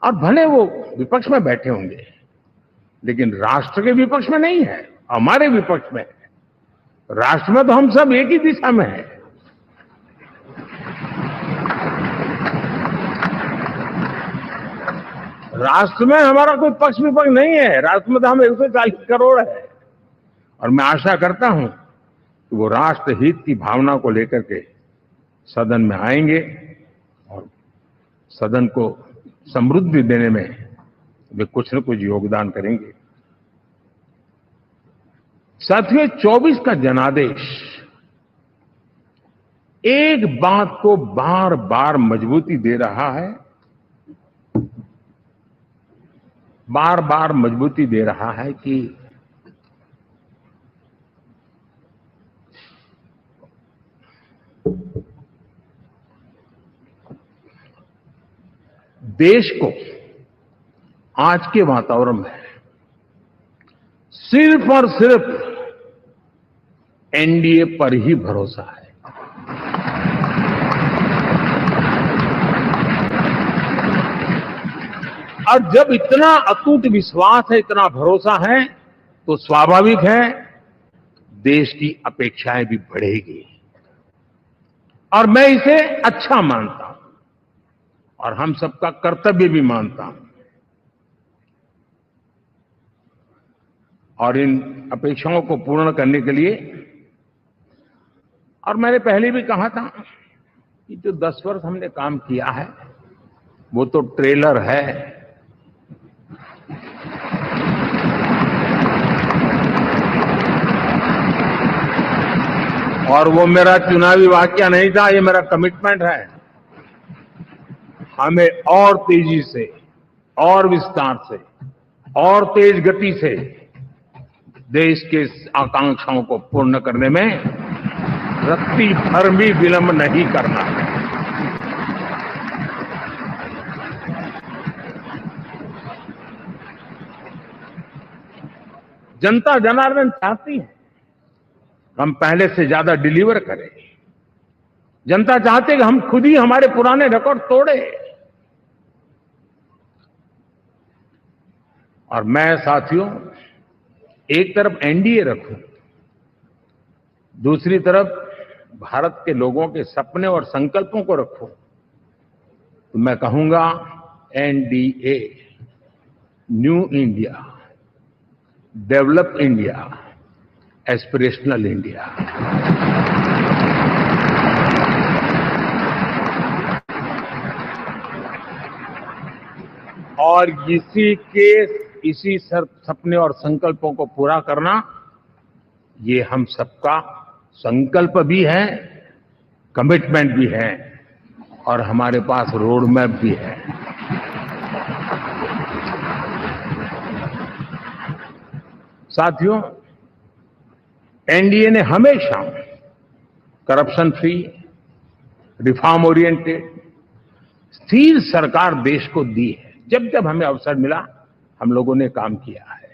और भले वो विपक्ष में बैठे होंगे, लेकिन राष्ट्र के विपक्ष में नहीं है, हमारे विपक्ष में है। राष्ट्र में तो हम सब एक ही दिशा में हैं। राष्ट्र में हमारा कोई पक्ष विपक्ष नहीं है। राष्ट्र में तो हम 140 करोड़ है। और मैं आशा करता हूं कि वो राष्ट्र हित की भावना को लेकर के सदन में आएंगे और सदन को समृद्धि देने में वे कुछ न कुछ योगदान करेंगे। साथियों, 24 का जनादेश एक बात को बार बार मजबूती दे रहा है, बार बार मजबूती दे रहा है कि देश को आज के वातावरण में सिर्फ और सिर्फ एनडीए पर ही भरोसा है। और जब इतना अटूट विश्वास है, इतना भरोसा है, तो स्वाभाविक है देश की अपेक्षाएं भी बढ़ेगी। और मैं इसे अच्छा मानता हूं और हम सबका कर्तव्य भी मानता हूं। और इन अपेक्षाओं को पूर्ण करने के लिए, और मैंने पहले भी कहा था कि जो 10 वर्ष हमने काम किया है वो तो ट्रेलर है। और वो मेरा चुनावी वाक्य नहीं था, ये मेरा कमिटमेंट है। हमें और तेजी से, और विस्तार से, और तेज गति से देश के आकांक्षाओं को पूर्ण करने में रत्ती भर भी विलंब नहीं करना है। जनता जनार्दन चाहती है हम पहले से ज्यादा डिलीवर करें। जनता चाहती है कि हम खुद ही हमारे पुराने रिकॉर्ड तोड़े। और मैं साथियों एक तरफ एनडीए रखूं, दूसरी तरफ भारत के लोगों के सपने और संकल्पों को रखूं, तो मैं कहूंगा NDA, new India, develop India, aspirational India. और इसी सपने और संकल्पों को पूरा करना, ये हम सबका संकल्प भी है, कमिटमेंट भी है, और हमारे पास रोड मैप भी है। साथियों, एनडीए ने हमेशा करप्शन फ्री, रिफॉर्म ओरिएंटेड, स्थिर सरकार देश को दी है। जब जब हमें अवसर मिला हम लोगों ने काम किया है।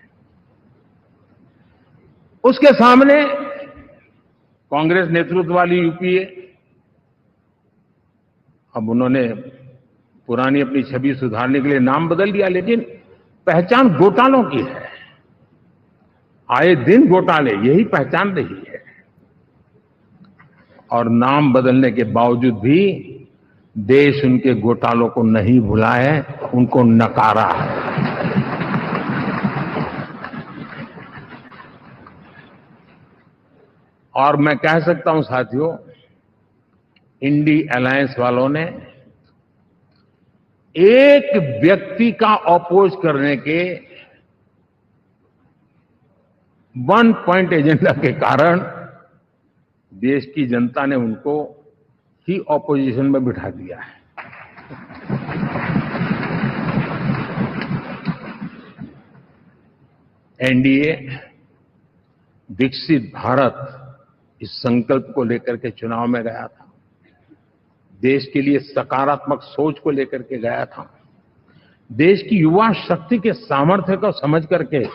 उसके सामने कांग्रेस नेतृत्व वाली यूपीए, अब उन्होंने पुरानी अपनी छवि सुधारने के लिए नाम बदल दिया, लेकिन पहचान घोटालों की है। आए दिन घोटाले, यही पहचान रही है। और नाम बदलने के बावजूद भी देश उनके घोटालों को नहीं भुला है, उनको नकारा है। और मैं कह सकता हूं साथियों, इंडी अलायंस वालों ने एक व्यक्ति का अपोज करने के वन पॉइंट एजेंडा के कारण देश की जनता ने उनको ही ऑपोजिशन में बिठा दिया है। एनडीए विकसित भारत इस संकल्प को लेकर के चुनाव में गया था। देश के लिए सकारात्मक सोच को लेकर के गया था। देश की युवा शक्ति के सामर्थ्य को समझ करके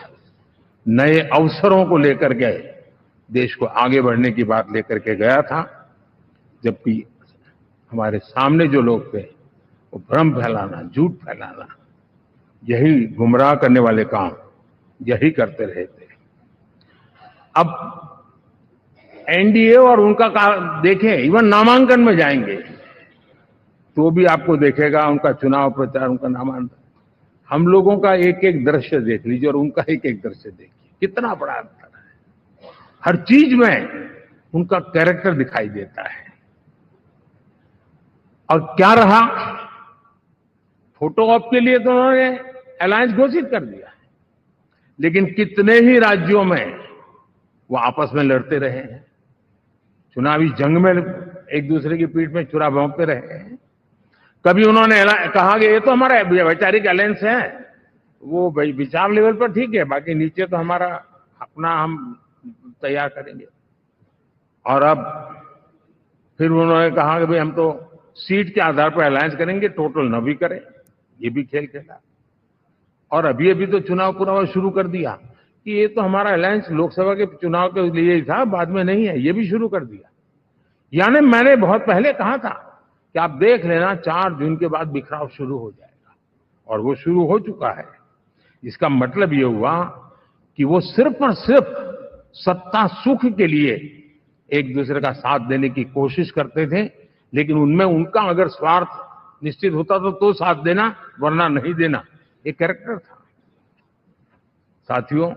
नए अवसरों को लेकर के देश को आगे बढ़ने की बात लेकर के गया था। जबकि हमारे सामने जो लोग थे वो भ्रम फैलाना, झूठ फैलाना, यही गुमराह करने वाले काम यही करते रहे थे। अब एनडीए और उनका देखें, इवन नामांकन में जाएंगे तो भी आपको देखेगा उनका चुनाव प्रचार, उनका नामांकन, हम लोगों का एक एक दृश्य देख लीजिए और उनका एक एक दृश्य देखिए, कितना बड़ा अंतर है। हर चीज में उनका कैरेक्टर दिखाई देता है। और क्या रहा, फोटो ऑप के लिए तो उन्होंने अलायंस घोषित कर दिया, लेकिन कितने ही राज्यों में वो आपस में लड़ते रहे हैं, चुनावी जंग में एक दूसरे की पीठ में छुरा भोंकते रहे हैं। कभी उन्होंने कहा कि ये तो हमारा वैचारिक अलायंस है, वो भाई विचार लेवल पर ठीक है, बाकी नीचे तो हमारा अपना हम तैयार करेंगे। और अब फिर उन्होंने कहा कि भाई हम तो सीट के आधार पर अलायंस करेंगे, टोटल न भी करें। ये भी खेल खेला। और अभी अभी तो चुनाव पूरा शुरू कर दिया कि ये तो हमारा अलायंस लोकसभा के चुनाव के लिए ही था, बाद में नहीं है, ये भी शुरू कर दिया। यानी मैंने बहुत पहले कहा था कि आप देख लेना 4 जून के बाद बिखराव शुरू हो जाएगा, और वो शुरू हो चुका है। इसका मतलब ये हुआ कि वो सिर्फ और सिर्फ सत्ता सुख के लिए एक दूसरे का साथ देने की कोशिश करते थे, लेकिन उनमें उनका अगर स्वार्थ निश्चित होता तो साथ देना, वरना नहीं देना, ये कैरेक्टर था। साथियों,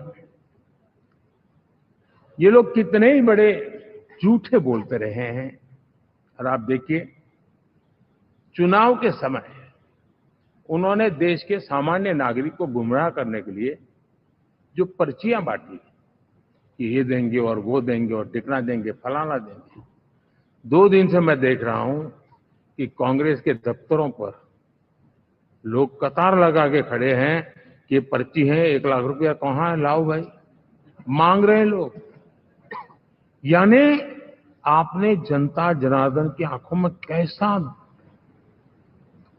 ये लोग कितने ही बड़े झूठे बोलते रहे हैं। और आप देखिए, चुनाव के समय उन्होंने देश के सामान्य नागरिक को गुमराह करने के लिए जो पर्चियां बांटी कि ये देंगे और वो देंगे और टिकना देंगे, फलाना देंगे। 2 दिन से मैं देख रहा हूं कि कांग्रेस के दफ्तरों पर लोग कतार लगा के खड़े हैं कि ये पर्ची है, 1 लाख रुपया कहाँ है, लाओ भाई, मांग रहे हैं लोग। यानी आपने जनता जनार्दन की आंखों में कैसा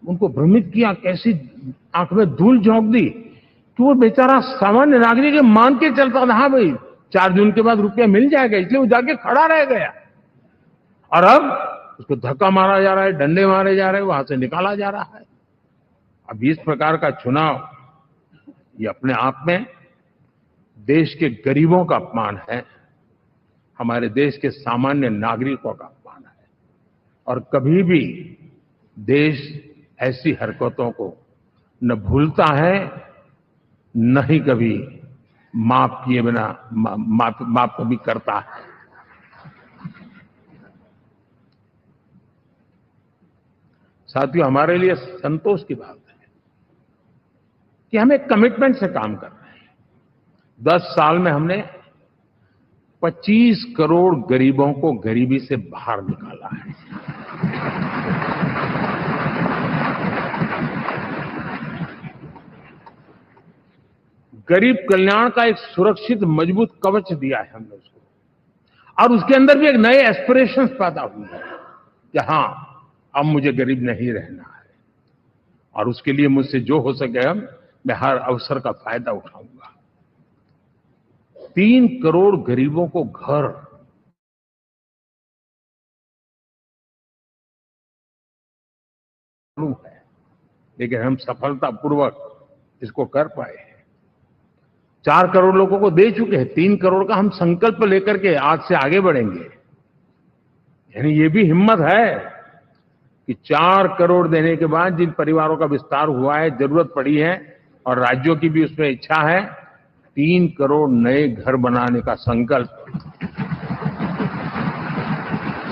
उनको भ्रमित किया, कैसी आंख में धूल झोंक दी कि वो बेचारा सामान्य नागरिक मान के चलता था, हाँ भाई 4 जून के बाद रुपया मिल जाएगा, इसलिए वो जाके खड़ा रह गया। और अब उसको धक्का मारा जा रहा है, डंडे मारे जा रहे हैं, वहां से निकाला जा रहा है। अब इस प्रकार का चुनाव ये अपने आप में देश के गरीबों का अपमान है, हमारे देश के सामान्य नागरिकों का अपमान है। और कभी भी देश ऐसी हरकतों को न भूलता है, न ही कभी माफ किए बिना माफ कभी करता है। साथियों, हमारे लिए संतोष की बात है कि हम एक कमिटमेंट से काम कर रहे हैं। 10 साल में हमने 25 करोड़ गरीबों को गरीबी से बाहर निकाला है। गरीब कल्याण का एक सुरक्षित मजबूत कवच दिया है हमने उसको, और उसके अंदर भी एक नए एस्पिरेशंस पैदा हुए हैं कि हाँ, अब मुझे गरीब नहीं रहना है, और उसके लिए मुझसे जो हो सके मैं हर अवसर का फायदा उठाऊंगा। 3 करोड़ गरीबों को घर है, लेकिन हम सफलतापूर्वक इसको कर पाए हैं। 4 करोड़ लोगों को दे चुके हैं, 3 करोड़ का हम संकल्प लेकर के आज से आगे बढ़ेंगे। यानी ये भी हिम्मत है कि 4 करोड़ देने के बाद जिन परिवारों का विस्तार हुआ है, जरूरत पड़ी है, और राज्यों की भी उसमें इच्छा है, 3 करोड़ नए घर बनाने का संकल्प।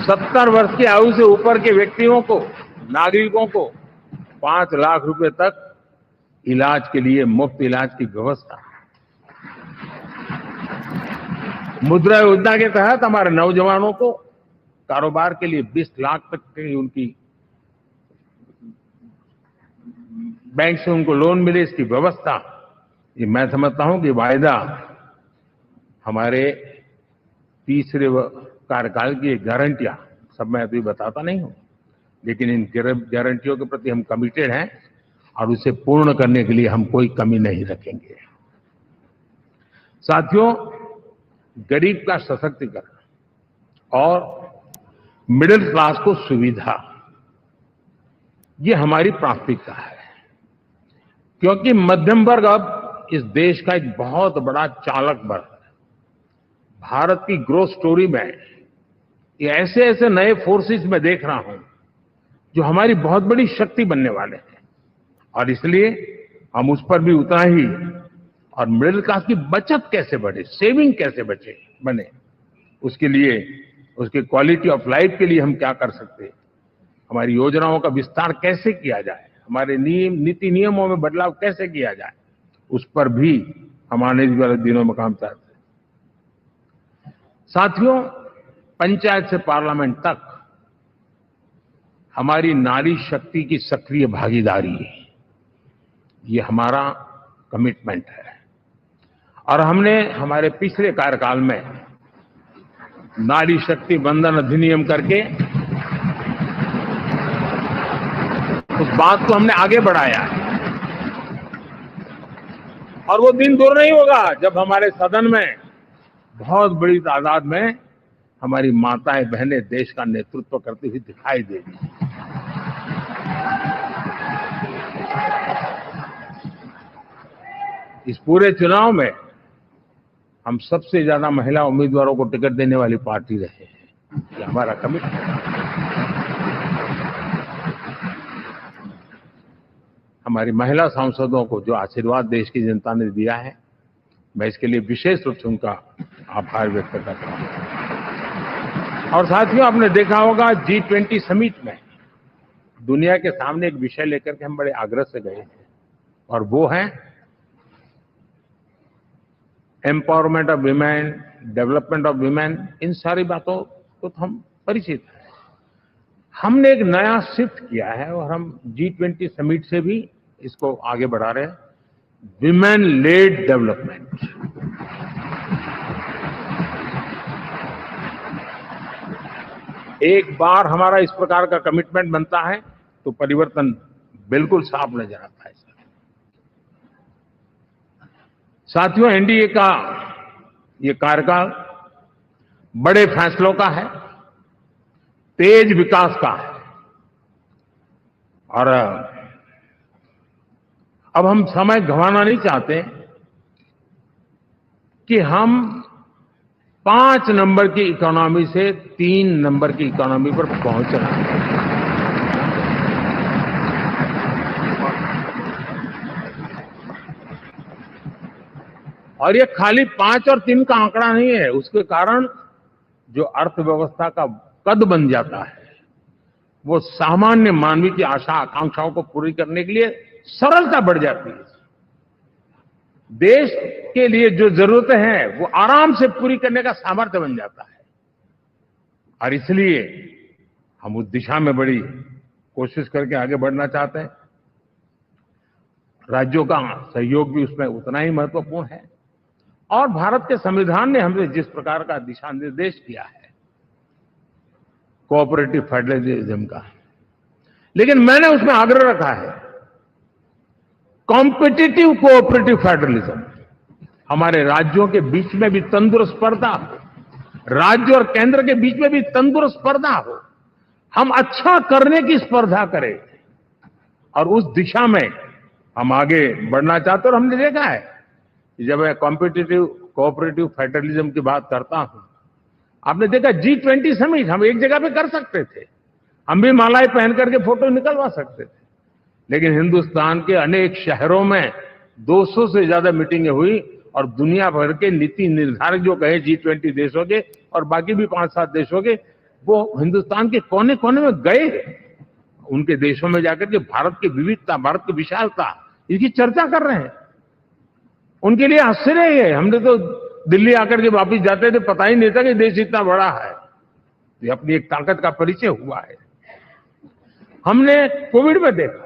70 वर्ष की आयु से ऊपर के व्यक्तियों को, नागरिकों को 5 लाख रुपए तक इलाज के लिए मुफ्त इलाज की व्यवस्था। मुद्रा योजना के तहत हमारे नौजवानों को कारोबार के लिए 20 लाख तक की उनकी बैंक से उनको लोन मिले, इसकी व्यवस्था। ये मैं समझता हूं कि वायदा हमारे तीसरे कार्यकाल की गारंटियां, सब मैं अभी बताता नहीं हूं, लेकिन इन गारंटियों के प्रति हम कमिटेड हैं और उसे पूर्ण करने के लिए हम कोई कमी नहीं रखेंगे। साथियों, गरीब का सशक्तिकरण और मिडिल क्लास को सुविधा, ये हमारी प्राथमिकता है, क्योंकि मध्यम वर्ग अब इस देश का एक बहुत बड़ा चालक बल है। भारत की ग्रोथ स्टोरी में ये ऐसे ऐसे नए फोर्सेस में देख रहा हूं जो हमारी बहुत बड़ी शक्ति बनने वाले हैं, और इसलिए हम उस पर भी उतना ही। और मिडिल क्लास की बचत कैसे बढ़े, सेविंग कैसे बने, उसके लिए, उसके क्वालिटी ऑफ लाइफ के लिए हम क्या कर सकते हैं, हमारी योजनाओं का विस्तार कैसे किया जाए, हमारे नीति नियमों में बदलाव कैसे किया जाए, उस पर भी हम आने वाले दिनों में काम करते हैं। साथियों, पंचायत से पार्लियामेंट तक हमारी नारी शक्ति की सक्रिय भागीदारी, ये हमारा कमिटमेंट है। और हमने हमारे पिछले कार्यकाल में नारी शक्ति बंधन अधिनियम करके उस बात को हमने आगे बढ़ाया है। और वो दिन दूर नहीं होगा जब हमारे सदन में बहुत बड़ी तादाद में हमारी माताएं बहनें देश का नेतृत्व करती हुई दिखाई देगी। इस पूरे चुनाव में हम सबसे ज्यादा महिला उम्मीदवारों को टिकट देने वाली पार्टी रहे हैं। ये हमारा कमिटमेंट है। हमारी महिला सांसदों को जो आशीर्वाद देश की जनता ने दिया है, मैं इसके लिए विशेष रूप से उनका आभार व्यक्त करता हूं। और साथियों, आपने देखा होगा G20 समिट में दुनिया के सामने एक विषय लेकर के हम बड़े आग्रह से गए हैं, और वो है empowerment of women, development of women. इन सारी बातों को तो हम परिचित हैं। हमने एक नया शिफ्ट किया है और हम G20 समिट से भी इसको आगे बढ़ा रहे हैं, विमेन लेड डेवलपमेंट। एक बार हमारा इस प्रकार का कमिटमेंट बनता है तो परिवर्तन बिल्कुल साफ नजर आता है। साथियों, एनडीए का ये कार्यकाल बड़े फैसलों का है, तेज विकास का है, और अब हम समय गंवाना नहीं चाहते कि हम 5 नंबर की इकोनॉमी से 3 नंबर की इकोनॉमी पर पहुंच रहे हैं। और ये खाली 5 और 3 का आंकड़ा नहीं है। उसके कारण जो अर्थव्यवस्था का कद बन जाता है, वो सामान्य मानवीय की आशा आकांक्षाओं को पूरी करने के लिए सरलता बढ़ जाती है। देश के लिए जो जरूरतें हैं वो आराम से पूरी करने का सामर्थ्य बन जाता है। और इसलिए हम उस दिशा में बड़ी कोशिश करके आगे बढ़ना चाहते हैं। राज्यों का सहयोग भी उसमें उतना ही महत्वपूर्ण है। और भारत के संविधान ने हमसे जिस प्रकार का दिशा निर्देश किया है कोऑपरेटिव फेडरलिज्म का, लेकिन मैंने उसमें आग्रह रखा है कॉम्पिटिटिव कोऑपरेटिव फेडरलिज्म। हमारे राज्यों के बीच में भी तंदुरुस्त स्पर्धा हो, राज्य और केंद्र के बीच में भी तंदुरुस्त स्पर्धा हो, हम अच्छा करने की स्पर्धा करें, और उस दिशा में हम आगे बढ़ना चाहते हैं। और हमने देखा है कि जब मैं कॉम्पिटिटिव कोऑपरेटिव फेडरलिज्म की बात करता हूं, आपने देखा G20 समिट हम एक जगह पे कर सकते थे, हम भी मालाएं पहन करके फोटो निकलवा सकते थे, लेकिन हिंदुस्तान के अनेक शहरों में 200 से ज्यादा मीटिंगें हुई, और दुनिया भर के नीति निर्धारक जो कहे G20 देशों के और बाकी भी 5-7 देशों के, वो हिंदुस्तान के कोने कोने में गए, उनके देशों में जाकर के भारत की विविधता, भारत की विशालता, इसकी चर्चा कर रहे हैं। उनके लिए आश्चर्य है। हमने तो दिल्ली आकर के वापिस जाते थे, पता ही नहीं था कि देश इतना बड़ा है। ये अपनी एक ताकत का परिचय हुआ है। हमने कोविड में देखा,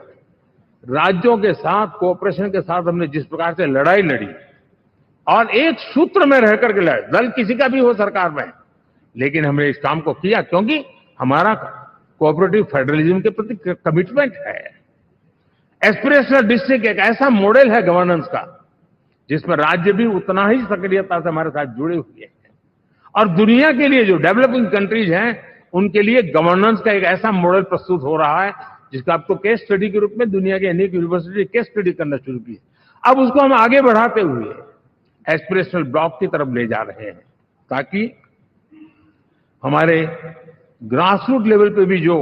राज्यों के साथ कोऑपरेशन के साथ हमने जिस प्रकार से लड़ाई लड़ी, और एक सूत्र में रह करके लड़े, दल किसी का भी हो सरकार में, लेकिन हमने इस काम को किया क्योंकि हमारा कोऑपरेटिव फेडरलिज्म के प्रति कमिटमेंट है। एस्पिरेशनल डिस्ट्रिक्ट एक ऐसा मॉडल है गवर्नेंस का जिसमें राज्य भी उतना ही सक्रियता से हमारे साथ जुड़े हुए हैं, और दुनिया के लिए जो डेवलपिंग कंट्रीज हैं उनके लिए गवर्नेंस का एक ऐसा मॉडल प्रस्तुत हो रहा है जिसका अब तो केस स्टडी के रूप में दुनिया के अनेक यूनिवर्सिटी केस स्टडी करना शुरू की। अब उसको हम आगे बढ़ाते हुए एस्पिरेशनल ब्लॉक की तरफ ले जा रहे हैं, ताकि हमारे ग्रासरूट लेवल पे भी जो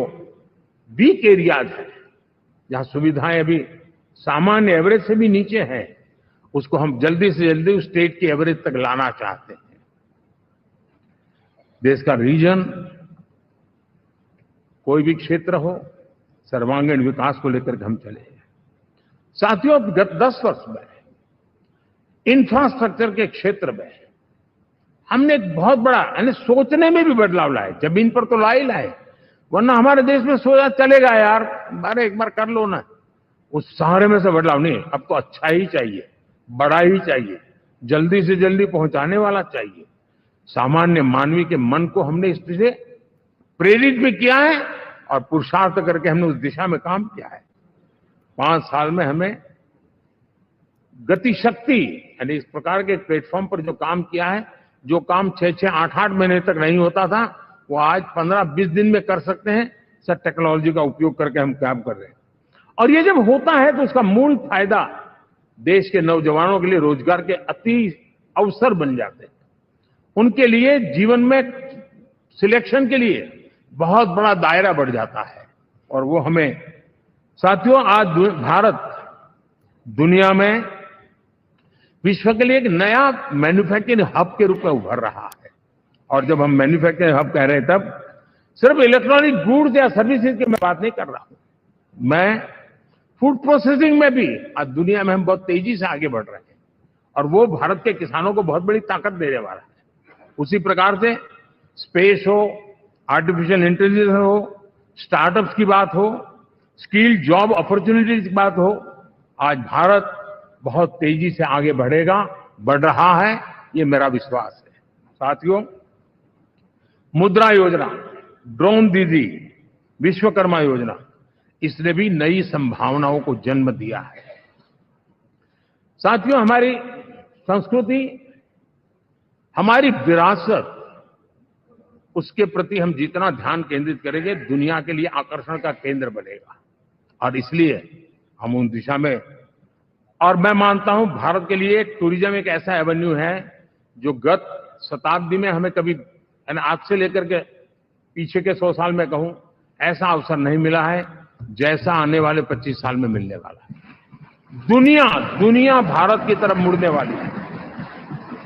वीक एरियाज है, जहां सुविधाएं अभी सामान्य एवरेज से भी नीचे हैं, उसको हम जल्दी से जल्दी उस स्टेट की एवरेज तक लाना चाहते हैं। देश का रीजन, कोई भी क्षेत्र हो, सर्वांगीण विकास को लेकर के हम चले। साथियों, गत 10 वर्ष में इंफ्रास्ट्रक्चर के क्षेत्र में हमने एक बहुत बड़ा, यानी सोचने में भी बदलाव लाए। जमीन पर तो लाए, वरना हमारे देश में सोचा चलेगा यार, अरे एक बार कर लो ना, उस सहारे में से बदलाव नहीं। अब तो अच्छा ही चाहिए, बड़ा ही चाहिए, जल्दी से जल्दी पहुंचाने वाला चाहिए। सामान्य मानवीय के मन को हमने इससे प्रेरित भी किया है और पुरुषार्थ करके हमने उस दिशा में काम किया है। 5 साल में हमें गति शक्ति यानी इस प्रकार के प्लेटफॉर्म पर जो काम किया है, जो काम 6-6, 8-8 महीने तक नहीं होता था, वो आज 15-20 दिन में कर सकते हैं। सर टेक्नोलॉजी का उपयोग करके हम काम कर रहे हैं। और ये जब होता है तो उसका मूल फायदा देश के नौजवानों के लिए रोजगार के अति अवसर बन जाते हैं। उनके लिए जीवन में सिलेक्शन के लिए बहुत बड़ा दायरा बढ़ जाता है। और वो हमें साथियों, आज भारत दुनिया में विश्व के लिए एक नया मैन्युफैक्चरिंग हब के रूप में उभर रहा है। और जब हम मैन्युफैक्चरिंग हब कह रहे हैं तब सिर्फ इलेक्ट्रॉनिक गुड्स या सर्विसेज की मैं बात नहीं कर रहा हूं। मैं फूड प्रोसेसिंग में भी आज दुनिया में हम बहुत तेजी से आगे बढ़ रहे हैं और वो भारत के किसानों को बहुत बड़ी ताकत देने वाला है। उसी प्रकार से स्पेस हो, आर्टिफिशियल इंटेलिजेंस हो, स्टार्टअप्स की बात हो, स्किल जॉब अपॉर्चुनिटीज की बात हो, आज भारत बहुत तेजी से आगे बढ़ेगा, बढ़ रहा है, ये मेरा विश्वास है। साथियों, मुद्रा योजना, ड्रोन दीदी, विश्वकर्मा योजना, इसने भी नई संभावनाओं को जन्म दिया है। साथियों, हमारी संस्कृति, हमारी विरासत, उसके प्रति हम जितना ध्यान केंद्रित करेंगे, दुनिया के लिए आकर्षण का केंद्र बनेगा। और इसलिए हम उन दिशा में, और मैं मानता हूं भारत के लिए टूरिज्म एक ऐसा एवेन्यू है जो गत शताब्दी में हमें कभी, आज से लेकर के पीछे के 100 साल में कहूं, ऐसा अवसर नहीं मिला है जैसा आने वाले 25 साल में मिलने वाला है। दुनिया भारत की तरफ मुड़ने वाली है।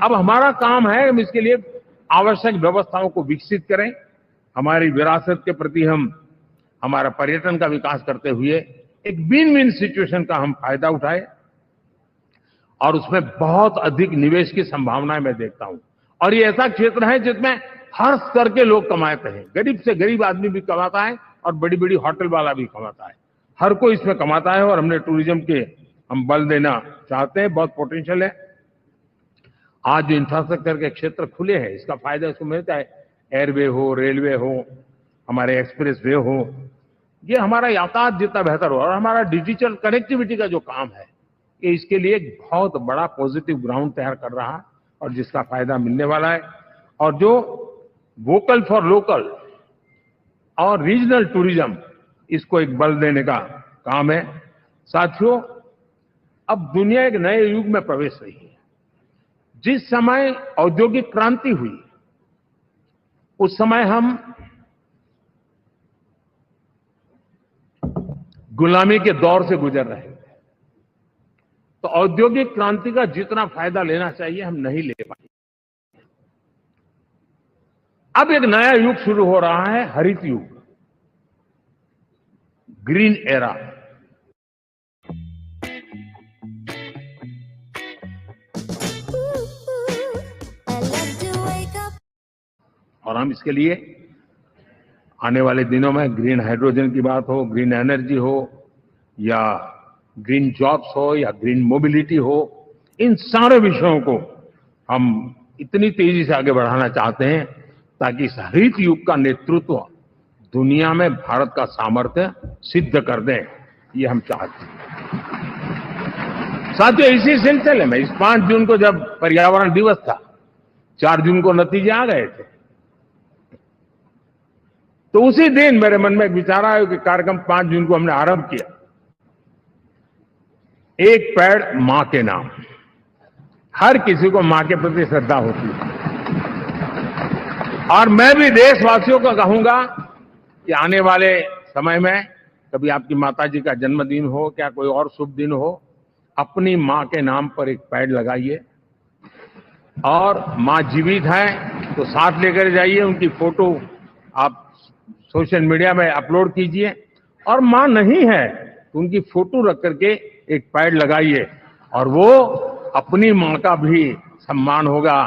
अब हमारा काम है हम इसके लिए आवश्यक व्यवस्थाओं को विकसित करें, हमारी विरासत के प्रति हम हमारा पर्यटन का विकास करते हुए एक विन विन सिचुएशन का हम फायदा उठाएं और उसमें बहुत अधिक निवेश की संभावनाएं मैं देखता हूं। और ये ऐसा क्षेत्र है जिसमें हर स्तर के लोग कमाते हैं, गरीब से गरीब आदमी भी कमाता है और बड़ी बड़ी होटल वाला भी कमाता है, हर कोई इसमें कमाता है। और हमने टूरिज्म के हम बल देना चाहते हैं, बहुत पोटेंशियल है। आज जो इंफ्रास्ट्रक्चर के क्षेत्र खुले हैं, इसका फायदा इसको मिलता है। एयरवे हो, रेलवे हो, हमारे एक्सप्रेस वे हो, ये हमारा यातायात जितना बेहतर हो, और हमारा डिजिटल कनेक्टिविटी का जो काम है, ये इसके लिए एक बहुत बड़ा पॉजिटिव ग्राउंड तैयार कर रहा है और जिसका फायदा मिलने वाला है। और जो वोकल फॉर लोकल और रीजनल टूरिज्म, इसको एक बल देने का काम है। साथियों, अब दुनिया एक नए युग में प्रवेश रही है। जिस समय औद्योगिक क्रांति हुई, उस समय हम गुलामी के दौर से गुजर रहे थे। तो औद्योगिक क्रांति का जितना फायदा लेना चाहिए हम नहीं ले पाए। अब एक नया युग शुरू हो रहा है, हरित युग, ग्रीन एरा। और हम इसके लिए आने वाले दिनों में ग्रीन हाइड्रोजन की बात हो, ग्रीन एनर्जी हो, या ग्रीन जॉब्स हो, या ग्रीन मोबिलिटी हो, इन सारे विषयों को हम इतनी तेजी से आगे बढ़ाना चाहते हैं ताकि इस हरित युग का नेतृत्व दुनिया में भारत का सामर्थ्य सिद्ध कर दें, ये हम चाहते हैं। साथियों, इसी सिलसिले में इस 5 जून को जब पर्यावरण दिवस था, 4 जून को नतीजे आ गए थे, तो उसी दिन मेरे मन में एक विचार आया कि कार्यक्रम 5 जून को हमने आरंभ किया, एक पेड़ मां के नाम। हर किसी को मां के प्रति श्रद्धा होती है, और मैं भी देशवासियों को कहूंगा कि आने वाले समय में कभी आपकी माताजी का जन्मदिन हो, क्या कोई और शुभ दिन हो, अपनी मां के नाम पर एक पेड़ लगाइए। और मां जीवित है तो साथ लेकर जाइए, उनकी फोटो आप सोशल मीडिया में अपलोड कीजिए, और मां नहीं है तो उनकी फोटो रख करके एक पेड़ लगाइए, और वो अपनी मां का भी सम्मान होगा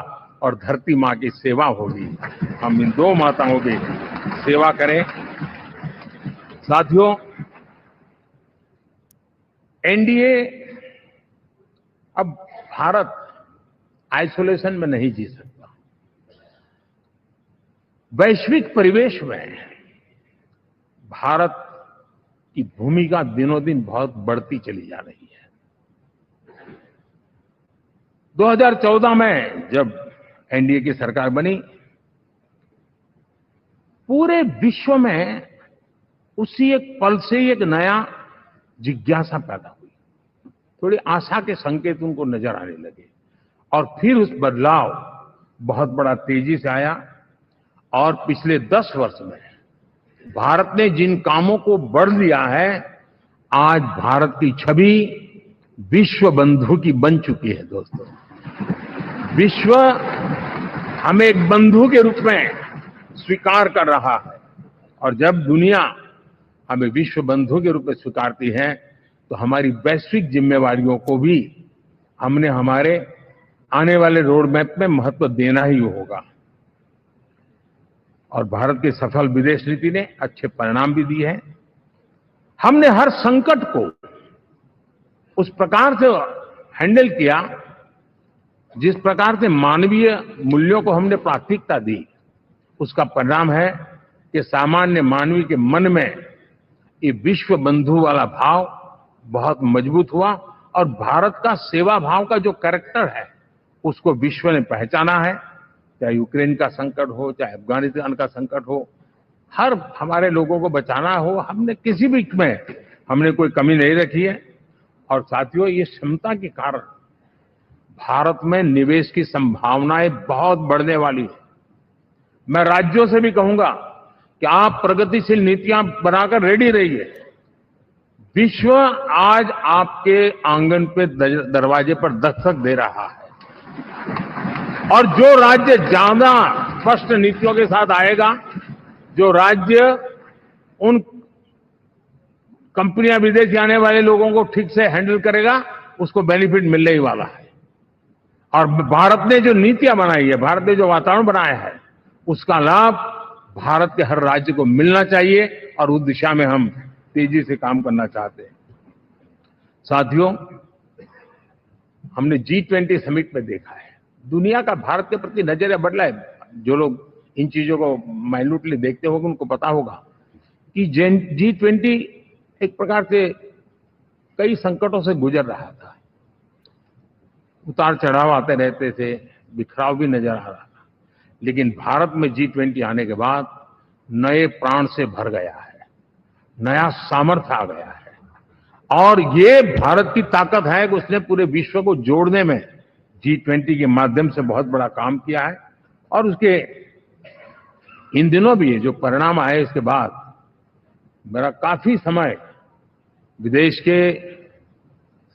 और धरती मां की सेवा होगी। हम इन 2 माताओं की सेवा करें। साथियों, एनडीए, अब भारत आइसोलेशन में नहीं जी सकता। वैश्विक परिवेश में भारत की भूमिका दिनों दिन बहुत बढ़ती चली जा रही है। 2014 में जब एनडीए की सरकार बनी, पूरे विश्व में उसी एक पल से एक नया जिज्ञासा पैदा हुई, थोड़ी आशा के संकेत उनको नजर आने लगे और फिर उस बदलाव बहुत बड़ा तेजी से आया। और पिछले 10 वर्ष में भारत ने जिन कामों को बढ़ लिया है, आज भारत की छवि विश्व बंधु की बन चुकी है। दोस्तों, विश्व हमें एक बंधु के रूप में स्वीकार कर रहा है और जब दुनिया हमें विश्व बंधु के रूप में स्वीकारती है तो हमारी वैश्विक जिम्मेवारियों को भी हमने हमारे आने वाले रोड मैप में महत्व देना ही होगा। और भारत की सफल विदेश नीति ने अच्छे परिणाम भी दिए हैं। हमने हर संकट को उस प्रकार से हैंडल किया जिस प्रकार से मानवीय मूल्यों को हमने प्राथमिकता दी, उसका परिणाम है कि सामान्य मानवी के मन में ये विश्व बंधु वाला भाव बहुत मजबूत हुआ और भारत का सेवा भाव का जो कैरेक्टर है उसको विश्व ने पहचाना है। चाहे यूक्रेन का संकट हो, चाहे अफगानिस्तान का संकट हो, हर हमारे लोगों को बचाना हो, हमने किसी भी में हमने कोई कमी नहीं रखी है। और साथियों, ये क्षमता के कारण भारत में निवेश की संभावनाएं बहुत बढ़ने वाली है। मैं राज्यों से भी कहूंगा कि आप प्रगतिशील नीतियां बनाकर रेडी रहिए। विश्व आज आपके आंगन पे दरवाजे पर दस्तक दे रहा है और जो राज्य ज्यादा स्पष्ट नीतियों के साथ आएगा, जो राज्य उन कंपनियां विदेश जाने वाले लोगों को ठीक से हैंडल करेगा, उसको बेनिफिट मिलने ही वाला है। और भारत ने जो नीतियां बनाई है, भारत ने जो वातावरण बनाया है, उसका लाभ भारत के हर राज्य को मिलना चाहिए और उस दिशा में हम तेजी से काम करना चाहते हैं। साथियों, हमने G20 समिट में देखा है, दुनिया का भारत के प्रति नजरिया बदला है। जो लोग इन चीजों को माइन्यूटली देखते होंगे उनको पता होगा कि G20 एक प्रकार से कई संकटों से गुजर रहा था, उतार चढ़ाव आते रहते थे, बिखराव भी नजर आ रहा था, लेकिन भारत में G20 आने के बाद नए प्राण से भर गया है, नया सामर्थ्य आ गया है। और ये भारत की ताकत है कि उसने पूरे विश्व को जोड़ने में G20 के माध्यम से बहुत बड़ा काम किया है। और उसके इन दिनों भी जो परिणाम आए इसके बाद मेरा काफी समय विदेश के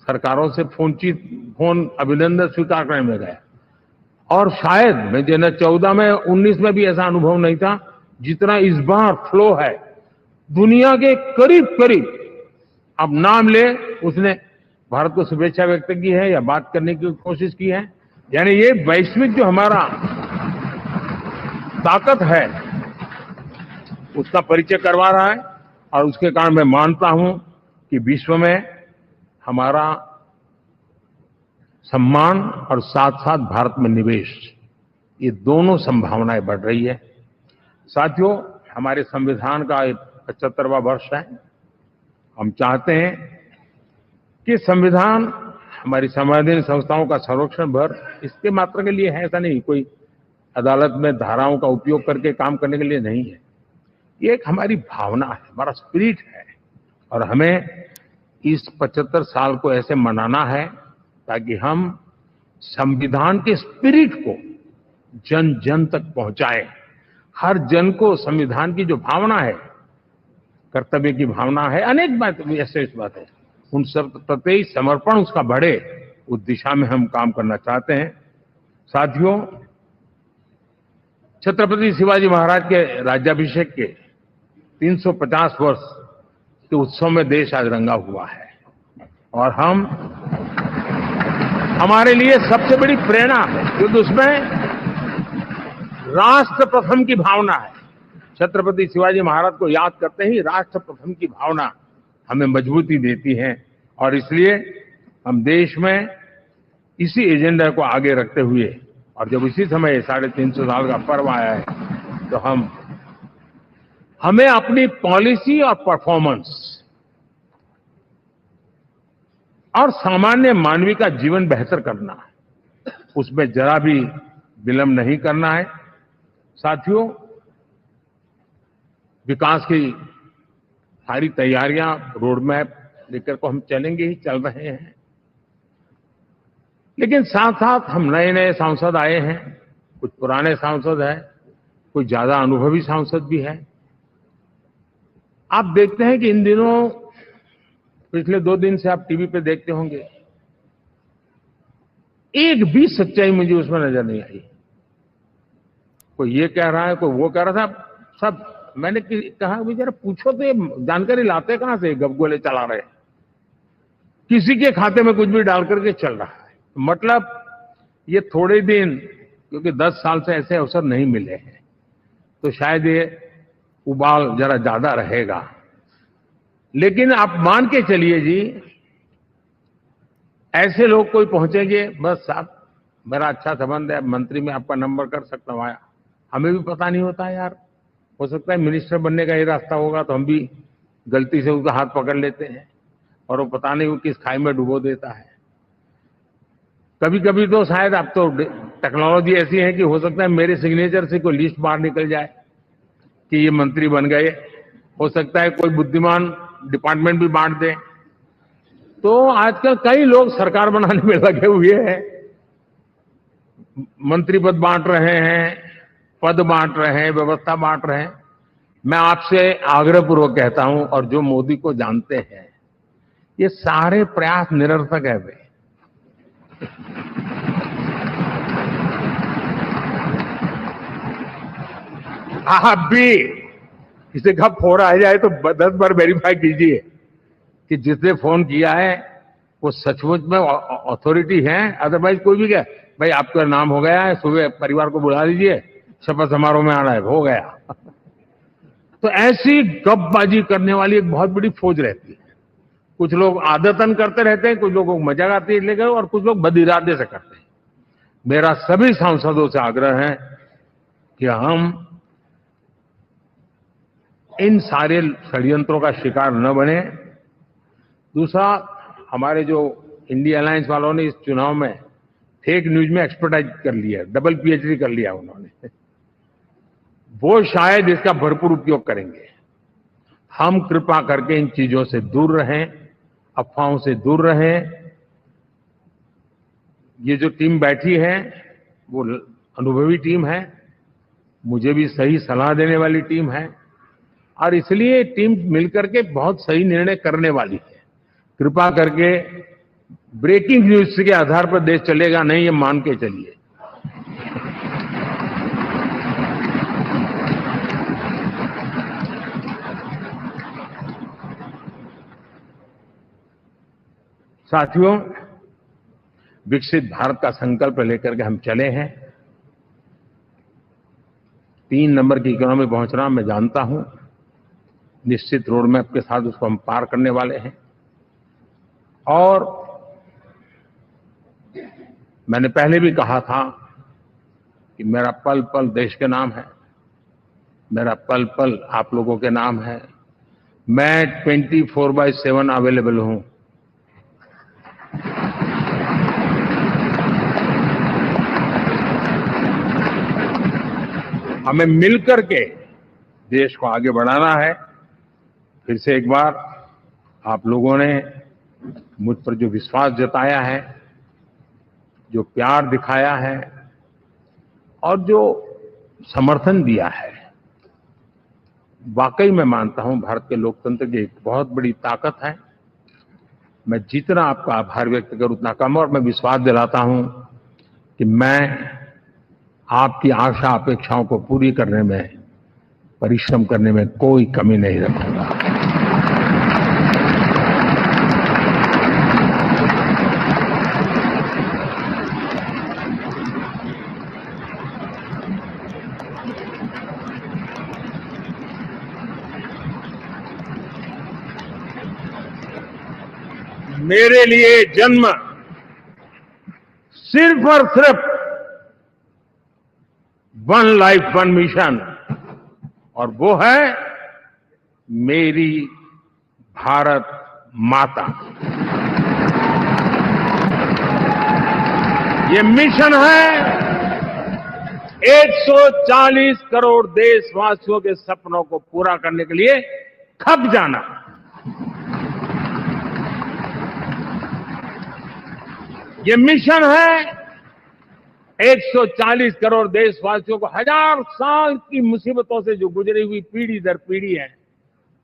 सरकारों से फोन अभिनंदन स्वीकार करने में गया और शायद मैं 2014 में 19 में भी ऐसा अनुभव नहीं था जितना इस बार फ्लो है। दुनिया के करीब करीब, अब नाम ले, उसने भारत को शुभेच्छा व्यक्त की है या बात करने की कोशिश की है। यानी ये वैश्विक जो हमारा ताकत है उसका परिचय करवा रहा है और उसके कारण मैं मानता हूं कि विश्व में हमारा सम्मान और साथ साथ भारत में निवेश, ये दोनों संभावनाएं बढ़ रही है। साथियों, हमारे संविधान का 75वां वर्ष है। हम चाहते हैं कि संविधान हमारी संवैधानिक संस्थाओं का संरक्षण भर इसके मात्र के लिए है, ऐसा नहीं, कोई अदालत में धाराओं का उपयोग करके काम करने के लिए नहीं है। ये एक हमारी भावना है, हमारा स्पिरिट है और हमें इस 75 साल को ऐसे मनाना है ताकि हम संविधान के स्पिरिट को जन जन तक पहुंचाएं। हर जन को संविधान की जो भावना है, कर्तव्य की भावना है, अनेक बात ऐसे बात है, उन सब प्रति समर्पण उसका बढ़े, उस दिशा में हम काम करना चाहते हैं। साथियों, छत्रपति शिवाजी महाराज के राज्याभिषेक के 350 वर्ष के उत्सव में देश आज रंगा हुआ है और हमारे लिए सबसे बड़ी प्रेरणा है क्योंकि उसमें राष्ट्र प्रथम की भावना है। छत्रपति शिवाजी महाराज को याद करते ही राष्ट्र प्रथम की भावना हमें मजबूती देती है और इसलिए हम देश में इसी एजेंडा को आगे रखते हुए और जब इसी समय 350 साल का पर्व आया है तो हमें अपनी पॉलिसी और परफॉर्मेंस और सामान्य मानवी का जीवन बेहतर करना है। उसमें जरा भी विलंब नहीं करना है। साथियों, विकास की सारी तैयारियां, रोड मैप लेकर को हम चलेंगे ही, चल रहे हैं। लेकिन साथ साथ हम नए नए सांसद आए हैं, कुछ पुराने सांसद हैं, कुछ ज्यादा अनुभवी सांसद भी हैं। आप देखते हैं कि इन दिनों, पिछले 2 दिन से आप टीवी पे देखते होंगे, एक भी सच्चाई मुझे उसमें नजर नहीं आई। कोई ये कह रहा है, कोई वो कह रहा था, सब मैंने कहा भाई जरा पूछो तो, ये जानकारी लाते कहां से, गपगोले चला रहे, किसी के खाते में कुछ भी डाल करके चल रहा है। मतलब ये थोड़े दिन, क्योंकि 10 साल से ऐसे अवसर नहीं मिले हैं, तो शायद ये उबाल जरा ज्यादा रहेगा। लेकिन आप मान के चलिए जी, ऐसे लोग कोई पहुंचेंगे, बस साहब मेरा अच्छा संबंध है, मंत्री में आपका नंबर कर सकता हूं, आया, हमें भी पता नहीं होता यार, हो सकता है मिनिस्टर बनने का ये रास्ता होगा तो हम भी गलती से उसका हाथ पकड़ लेते हैं और वो पता नहीं वो किस खाई में डुबो देता है। कभी कभी तो शायद अब तो टेक्नोलॉजी ऐसी है कि हो सकता है मेरे सिग्नेचर से कोई लिस्ट बाहर निकल जाए कि ये मंत्री बन गए, हो सकता है कोई बुद्धिमान डिपार्टमेंट भी बांट दे। तो आजकल कई लोग सरकार बनाने में लगे हुए हैं, मंत्री पद बांट रहे हैं, पद बांट रहे हैं, व्यवस्था बांट रहे हैं। मैं आपसे आग्रहपूर्वक कहता हूं, और जो मोदी को जानते हैं, ये सारे प्रयास निरर्थक है वे। आप भी किसी का फोन आ जाए तो 10 बार वेरीफाई कीजिए कि जिसने फोन किया है वो सचमुच में अथॉरिटी है। अदरवाइज कोई भी कहे भाई आपका नाम हो गया है, सुबह परिवार को बुला लीजिए, शपथ समारोह में आना है, हो गया। तो ऐसी गपबाजी करने वाली एक बहुत बड़ी फौज रहती है। कुछ लोग आदतन करते रहते हैं, कुछ लोगों को मजाक आती है लेकर, और कुछ लोग बदइरादे से करते हैं। मेरा सभी सांसदों से आग्रह है कि हम इन सारे षड्यंत्रों का शिकार न बने। दूसरा, हमारे जो इंडिया अलायंस वालों ने इस चुनाव में फेक न्यूज में एक्सपर्टाइज कर लिया, डबल पीएचडी कर लिया उन्होंने, वो शायद इसका भरपूर उपयोग करेंगे। हम कृपा करके इन चीजों से दूर रहें, अफवाहों से दूर रहें। ये जो टीम बैठी है वो अनुभवी टीम है, मुझे भी सही सलाह देने वाली टीम है, और इसलिए टीम मिलकर के बहुत सही निर्णय करने वाली है। कृपा करके ब्रेकिंग न्यूज के आधार पर देश चलेगा नहीं, ये मान के चलिए। साथियों, विकसित भारत का संकल्प लेकर के हम चले हैं। 3 नंबर की इकोनॉमी पहुंचना मैं जानता हूं, निश्चित रोड मैप के साथ उसको हम पार करने वाले हैं। और मैंने पहले भी कहा था कि मेरा पल पल देश के नाम है, मेरा पल पल आप लोगों के नाम है। मैं 24/7 अवेलेबल हूं। हमें मिलकर के देश को आगे बढ़ाना है। फिर से एक बार आप लोगों ने मुझ पर जो विश्वास जताया है, जो प्यार दिखाया है और जो समर्थन दिया है, वाकई मैं मानता हूं भारत के लोकतंत्र की एक बहुत बड़ी ताकत है। मैं जितना आपका आभार व्यक्त करूं उतना कम, और मैं विश्वास दिलाता हूं कि मैं आपकी आशा अपेक्षाओं को पूरी करने में, परिश्रम करने में कोई कमी नहीं रखूंगा। मेरे लिए जन्म सिर्फ और सिर्फ 1 लाइफ 1 मिशन, और वो है मेरी भारत माता। ये मिशन है 140 करोड़ देशवासियों के सपनों को पूरा करने के लिए खप जाना। ये मिशन है 140 करोड़ देशवासियों को 1000 साल की मुसीबतों से जो गुजरी हुई पीढ़ी दर पीढ़ी है,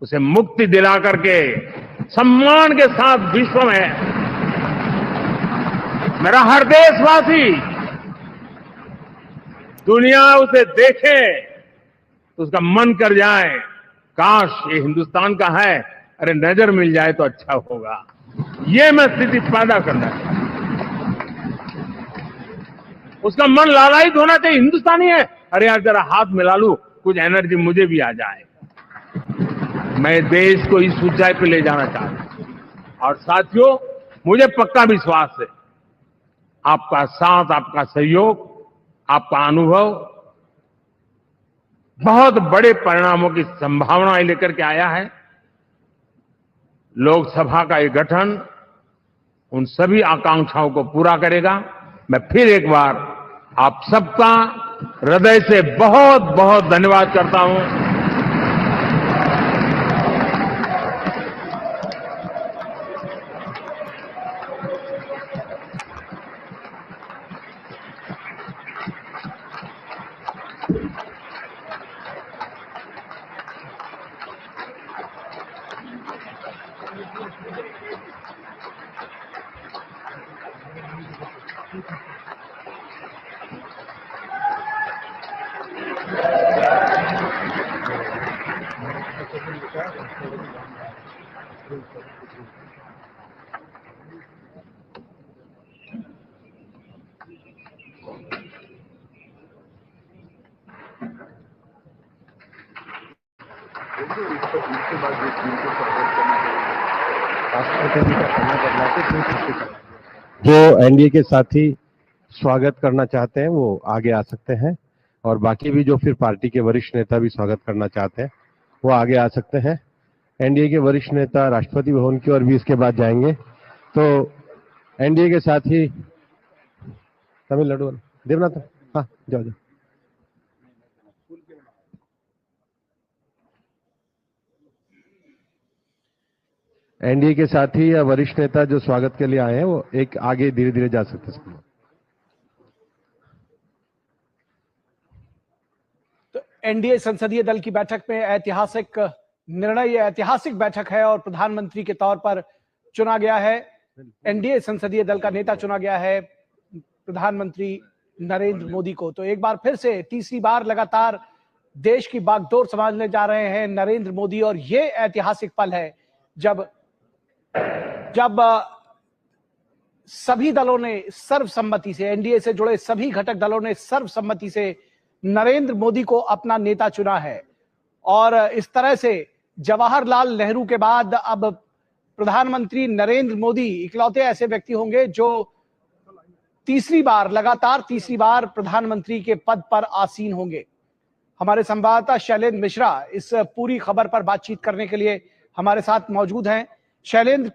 उसे मुक्ति दिला करके सम्मान के साथ विश्व में मेरा हर देशवासी दुनिया उसे देखे तो उसका मन कर जाए, काश ये हिंदुस्तान का है, अरे नजर मिल जाए तो अच्छा होगा। ये मैं स्थिति पैदा करना चाहता हूं। उसका मन लालायित होना चाहिए, हिंदुस्तानी है, अरे यार जरा हाथ मिला लूं, कुछ एनर्जी मुझे भी आ जाए। मैं देश को इस ऊंचाई पे ले जाना चाहता हूं। और साथियों, मुझे पक्का विश्वास है आपका साथ, आपका सहयोग, आपका अनुभव बहुत बड़े परिणामों की संभावनाएं लेकर के आया है। लोकसभा का ये गठन उन सभी आकांक्षाओं को पूरा करेगा। मैं फिर एक बार आप सबका हृदय से बहुत बहुत धन्यवाद करता हूं। जो एनडीए के साथी स्वागत करना चाहते हैं वो आगे आ सकते हैं, और बाकी भी जो फिर पार्टी के वरिष्ठ नेता भी स्वागत करना चाहते हैं वो आगे आ सकते हैं। एनडीए के वरिष्ठ नेता राष्ट्रपति भवन की ओर भी इसके बाद जाएंगे। तो एनडीए के साथी तमिलनाडु देवनाथ, हाँ जाओ जाओ। एनडीए के साथी या वरिष्ठ नेता जो स्वागत के लिए आए हैं वो एक आगे धीरे धीरे जा सकते हैं। तो एनडीए संसदीय दल की बैठक में ऐतिहासिक निर्णय, ये ऐतिहासिक बैठक है और प्रधानमंत्री के तौर पर चुना गया है। एनडीए संसदीय दल का नेता चुना गया है प्रधानमंत्री नरेंद्र मोदी को। तो एक बार फिर से तीसरी बार लगातार देश की बागडोर संभालने जा रहे हैं नरेंद्र मोदी, और ये ऐतिहासिक पल है जब सभी दलों ने सर्वसम्मति से, एनडीए से जुड़े सभी घटक दलों ने सर्वसम्मति से नरेंद्र मोदी को अपना नेता चुना है। और इस तरह से जवाहरलाल नेहरू के बाद अब प्रधानमंत्री नरेंद्र मोदी इकलौते ऐसे व्यक्ति होंगे जो लगातार तीसरी बार प्रधानमंत्री के पद पर आसीन होंगे। हमारे संवाददाता शैलेंद्र मिश्रा इस पूरी खबर पर बातचीत करने के लिए हमारे साथ मौजूद हैं। शैलेंद्र,